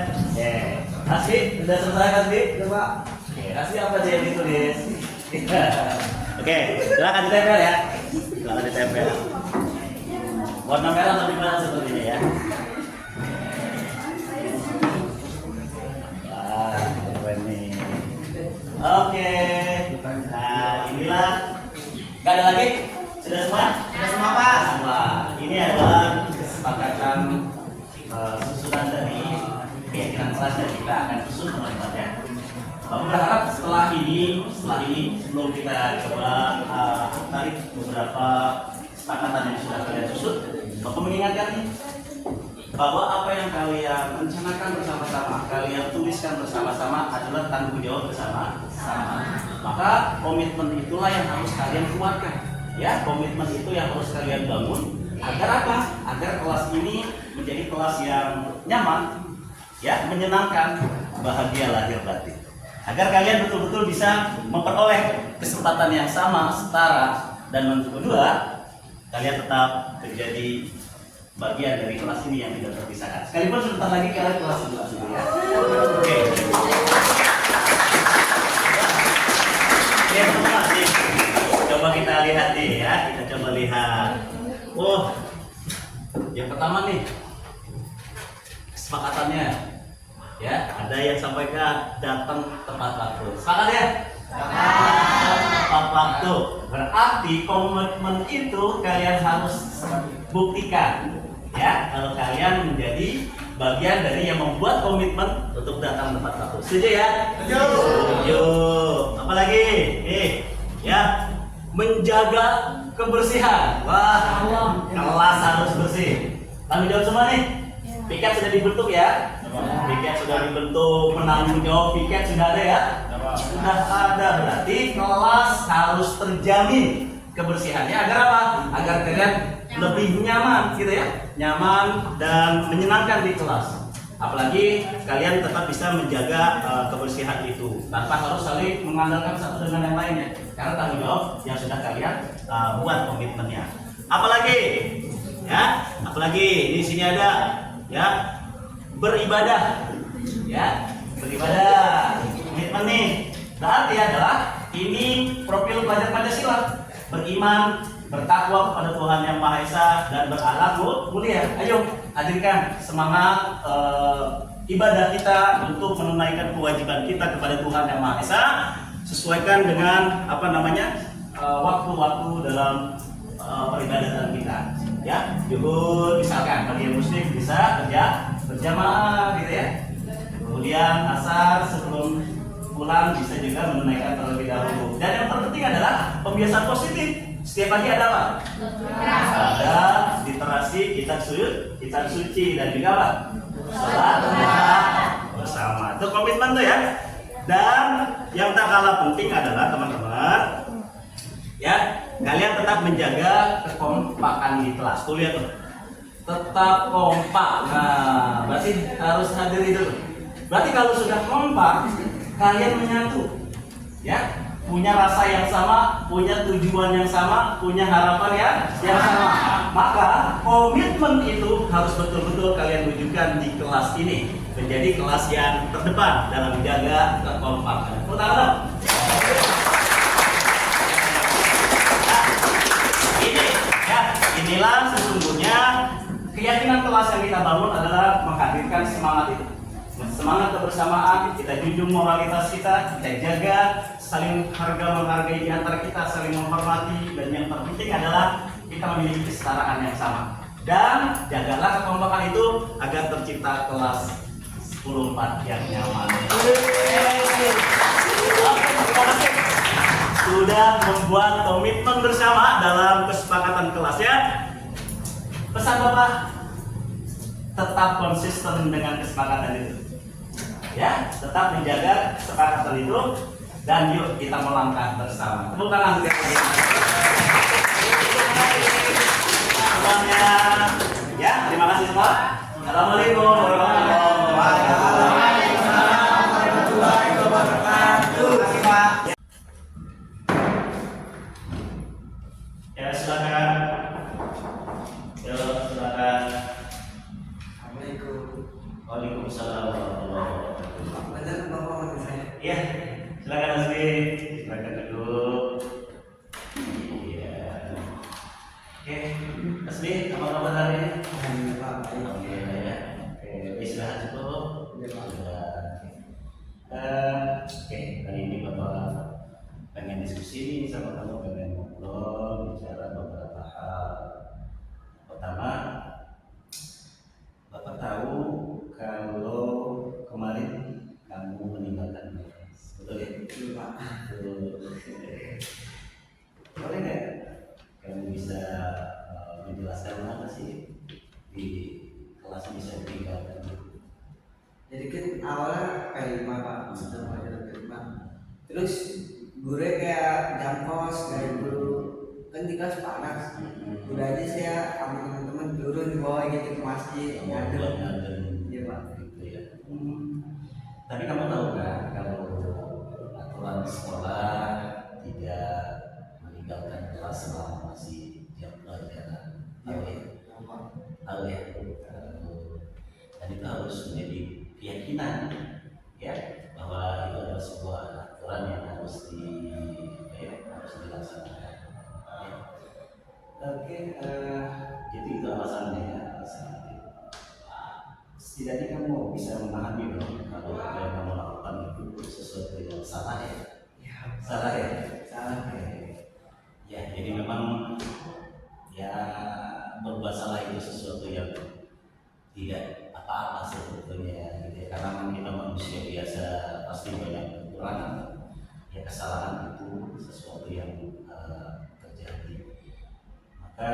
Asli, sudah selesai kan, Bi? Coba. Asli apa sih yang ditulis? Oke, silakan ditempel ya. Silakan ditempel. Warna merah lebih merah seperti ini ya. Wah, keren nih. Oke. Nah, inilah. Gak ada lagi? Sudah semua? Sudah semua, Pak. Wah, ini adalah kesepakatan susunan dari keyakinan kelas dan kita akan susun teman-teman ya. Aku berharap setelah ini sebelum kita coba tarik beberapa kesepakatan yang sudah kalian susun, aku mengingatkan nih bahwa apa yang kalian rencanakan bersama-sama, kalian tuliskan bersama-sama adalah tanggung jawab bersama-sama. Maka komitmen itulah yang harus kalian kuatkan. Ya, komitmen itu yang harus kalian bangun. Agar apa? Agar kelas ini menjadi kelas yang nyaman, ya, menyenangkan, bahagia lahir batin. Agar kalian betul-betul bisa memperoleh kesempatan yang sama, setara, dan yang kedua, kalian tetap menjadi bagian dari kelas ini yang tidak terpisahkan. Sekalipun sebentar lagi kalian kelas itu ya. Oke. Ya, teman-teman, coba kita lihat nih ya, kita coba lihat. Oh, yang pertama nih kesepakatannya, ya, ada yang sampaikan datang tepat waktu. Sepakat ya? Tepat waktu. Berarti komitmen itu kalian harus buktikan, ya, kalau kalian menjadi bagian dari yang membuat komitmen untuk datang tepat waktu. Setuju ya? Setuju. Apalagi, ya, menjaga kebersihan. Wah, kelas harus bersih. Tanggung jawab semua nih. Piket sudah dibentuk ya. Piket sudah dibentuk, penanggung jawab piket sudah ada ya. Sudah ada, berarti kelas harus terjamin kebersihannya. Agar apa? Agar kalian lebih nyaman gitu ya. Nyaman dan menyenangkan di kelas. Apalagi kalian tetap bisa menjaga kebersihan itu tanpa harus saling mengandalkan satu dengan yang lainnya, karena tanggung jawab yang sudah kalian buat komitmennya. Apalagi, ya, apalagi di sini ada, ya, beribadah, ya, beribadah. Komitmen nih berarti adalah ini profil pelajar Pancasila: beriman, bertakwa kepada Tuhan Yang Maha Esa, dan berakhlak mulia. Ayo, hadirkan semangat ibadah kita untuk menunaikan kewajiban kita kepada Tuhan Yang Maha Esa. Sesuaikan dengan waktu-waktu dalam peribadatan kita. Ya, zuhur misalkan bagi yang muslim bisa berjamaah gitu ya. Kemudian asar sebelum pulang bisa juga menunaikan terlebih dahulu. Dan yang terpenting adalah pembiasaan positif. Setiap pagi ada apa? Ada literasi kitab suci dan juga apa? Salat bersama. Itu komitmen tuh ya. Dan yang tak kalah penting adalah teman-teman, ya, kalian tetap menjaga kekompakan di kelas. Tuh lihat tuh. Tetap kompak. Nah, berarti harus hadir itu. Berarti kalau sudah kompak, kalian menyatu. Ya. Punya rasa yang sama, punya tujuan yang sama, punya harapan yang sama. Maka komitmen itu harus betul-betul kalian wujudkan di kelas ini menjadi kelas yang terdepan dalam menjaga kekompakan. Pertama, inilah sesungguhnya keyakinan kelas yang kita bangun adalah menghadirkan semangat itu. Semangat kebersamaan, kita junjung moralitas kita jaga, saling menghargai di antara kita, saling menghormati, dan yang terpenting adalah kita memiliki kesetaraan yang sama. Dan jagalah kekompakan itu agar tercipta kelas 10/4 yang nyaman. Terima kasih sudah membuat komitmen bersama dalam kesepakatan kelas ya. Pesan Bapak, tetap konsisten dengan kesepakatan itu. Ya, tetap menjaga kesepakatan itu dan yuk kita melangkah bersama. Tepuk tangan sekali lagi. Semuanya. Ya, terima kasih semua. Assalamualaikum warahmatullahi wabarakatuh. Ya, silakan. Ya, silakan. Waalaikumsalam warahmatullahi wabarakatuh. Iya, silakan Asri. Silakan duduk. Iya. Oke, Asri, apa kabar hari ini? Oke, ya. Oke, istirahat cukup. Oke, kali ini Bapak pengen diskusi sama kamu, pengen ngobrol, bicara beberapa hal. Pertama, Bapak tahu kalau kemarin kamu meninggalkan kelas, betul ya? Betul Pak. Boleh nggak kamu bisa menjelaskan apa sih di kelas bisa ditinggalkan? Jadi kan awalnya P5 Pak, sudah belajar P5. Terus guru kayak jam kos dari guru kan di kelas panas. Udah aja saya sama teman-teman turun bawa gitu ke masjid. Ngadem. Iya Pak. Gitu ya. Tapi kamu tahu kan kalau aturan sekolah tidak meninggalkan kelas selama masih jam pelajaran. Tahu ya? Tahu ya? Dan itu harus menjadi keyakinan ya bahwa itu adalah sebuah aturan yang harus dilaksanakan. Ya. Oke, itu alasannya ya. Alasannya. Setidaknya kamu bisa memahami dong kalau apa yang kamu lakukan itu sesuatu yang salah ya. Salah ya. Salah ya. Ya, jadi memang ya berbuat salah itu sesuatu yang tidak apa-apa sebetulnya gitu ya. Karena memang kita manusia biasa pasti banyak kekurangan. Ya, kesalahan itu sesuatu yang terjadi. Maka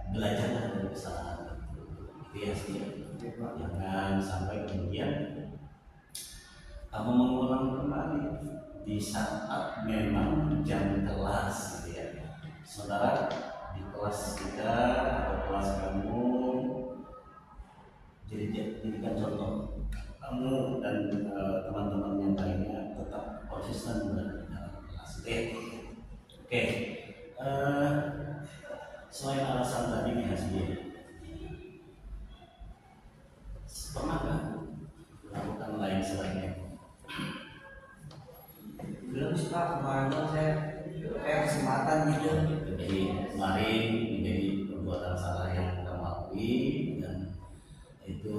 belajarlah dari kesalahan itu ya sih. Jangan sampai kemudian kamu mengulang kembali di saat memang jam kelas gitu ya. Sementara di kelas kita atau kelas kamu jadikan contoh kamu dan teman-teman yang lainnya tetap konsisten dalam kelas itu. Oke. Selain alasan tadi nih hasilnya, pernah nggak melakukan lain selainnya? Belum sih Pak, kemarin saya kayak kesempatan gitu. Jadi kemarin menjadi perbuatan salah yang kamu akui dan itu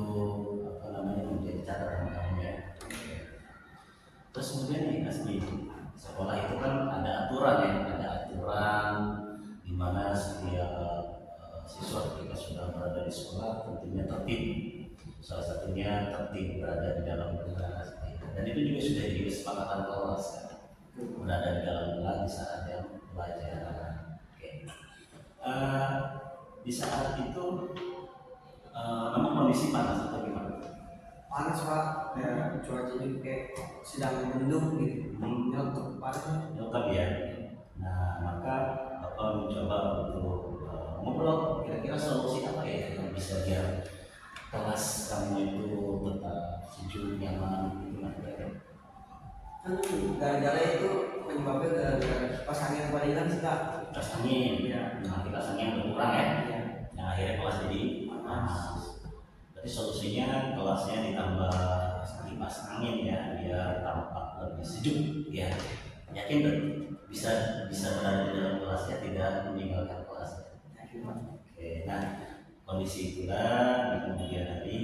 apa namanya menjadi catatan kamu ya. Terus kemudian nih Asmi, sekolah itu kan ada aturan ya, ada aturan di mana setiap siswa ketika sudah berada di sekolah tentunya tertib. Salah satunya tertib berada di dalam kelas dan itu juga sudah jadi kesepakatan kelas kan? Berada di dalam kelas di saat yang pelajaran. Oke. Di saat itu memang kondisi panas atau gimana? Panas Pak, ya cuaca juga kayak sedang mendung gitu. Nyelotok panas. Nyelotok ya. Nah maka Bapak mencoba untuk ngobrol kira-kira solusi apa ya yang bisa biar kelas kamu itu tetap sejuk, nyaman, gimana ya? Kan gara-gara itu penyebabnya gara-gara kipas angin pada hilang sih Pak. Kipas angin, ya. Nah kipas angin berkurang ya. Iya. Nah akhirnya kelas jadi panas. Berarti solusinya kelasnya ditambah kipas angin ya, biar tampak lebih sejuk ya. Yakin kan bisa berada di dalam kelasnya, tidak meninggalkan kelasnya. Oke, nah kondisi itulah di kemudian hari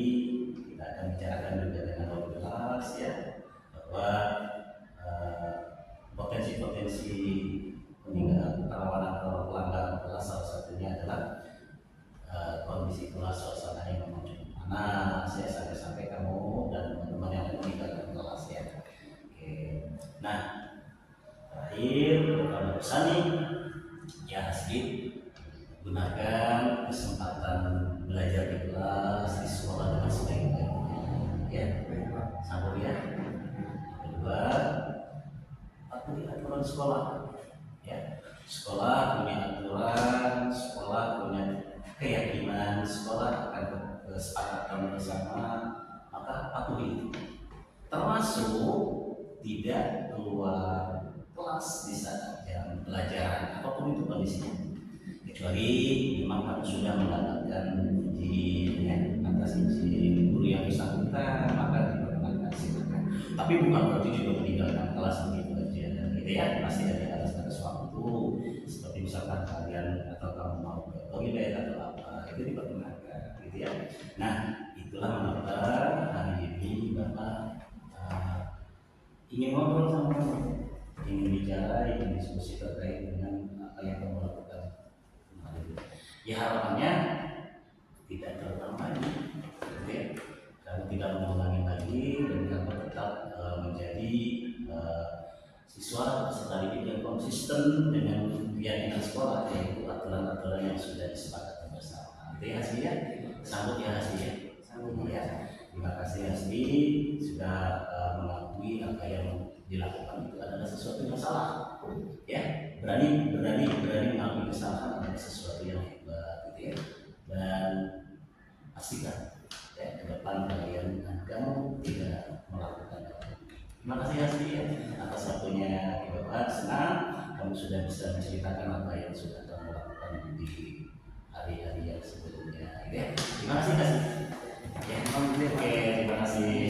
kita akan bicarakan juga dengan wali kelas ya bahwa potensi-potensi peninggalan kerawanan atau pelanggaran kelas salah satunya adalah kondisi kelas suasananya memang cukup panas ya sampai kamu dan Sani, ya Hasbi, gunakan kesempatan belajar di kelas, di sekolah dengan sebaik-baiknya. Ya, sambung ya. Kedua, patuhi aturan sekolah. Ya, sekolah punya aturan, sekolah punya keyakinan, sekolah akan kesepakatan bersama, maka patuhi. Termasuk tidak keluar kelas di saat jam pelajaran, apapun itu kondisinya. Kecuali memang kamu sudah mendapatkan izin ya, atas izin guru yang bersangkutan, maka diperkenankan silakan. Tapi bukan berarti juga meninggalkan kelas begitu aja, gitu ya. Pasti ada batas-batas waktu, seperti misalkan kalian atau kamu mau ke toilet atau apa, itu diperkenankan, gitu ya. Nah, itulah mengapa hari ini Bapak ingin ngobrol sama kamu, ingin bicara, ingin diskusi terkait dengan apa yang kamu lakukan. Ya harapannya tidak terulang lagi, gitu ya. Kamu tidak mengulangi lagi dan kamu tetap menjadi siswa peserta didik yang konsisten dengan keyakinan sekolah, yaitu aturan-aturan yang sudah disepakati bersama. Itu ya Hasbi ya, sambut ya Hasbi ya, sambut ya. Terima kasih Hasbi sudah mengakui apa yang dilakukan itu adalah sesuatu yang salah. Ya, berani mengakui kesalahan adalah sesuatu yang hebat, gitu ya. Dan pastikan ya, ke depan kalian dan kamu tidak melakukan itu. Terima kasih Hasbi ya atas waktunya. Bapak senang kamu sudah bisa menceritakan apa yang sudah kamu lakukan di hari-hari yang sebelumnya, gitu ya. Terima kasih Hasbi. Ya, oke, terima kasih.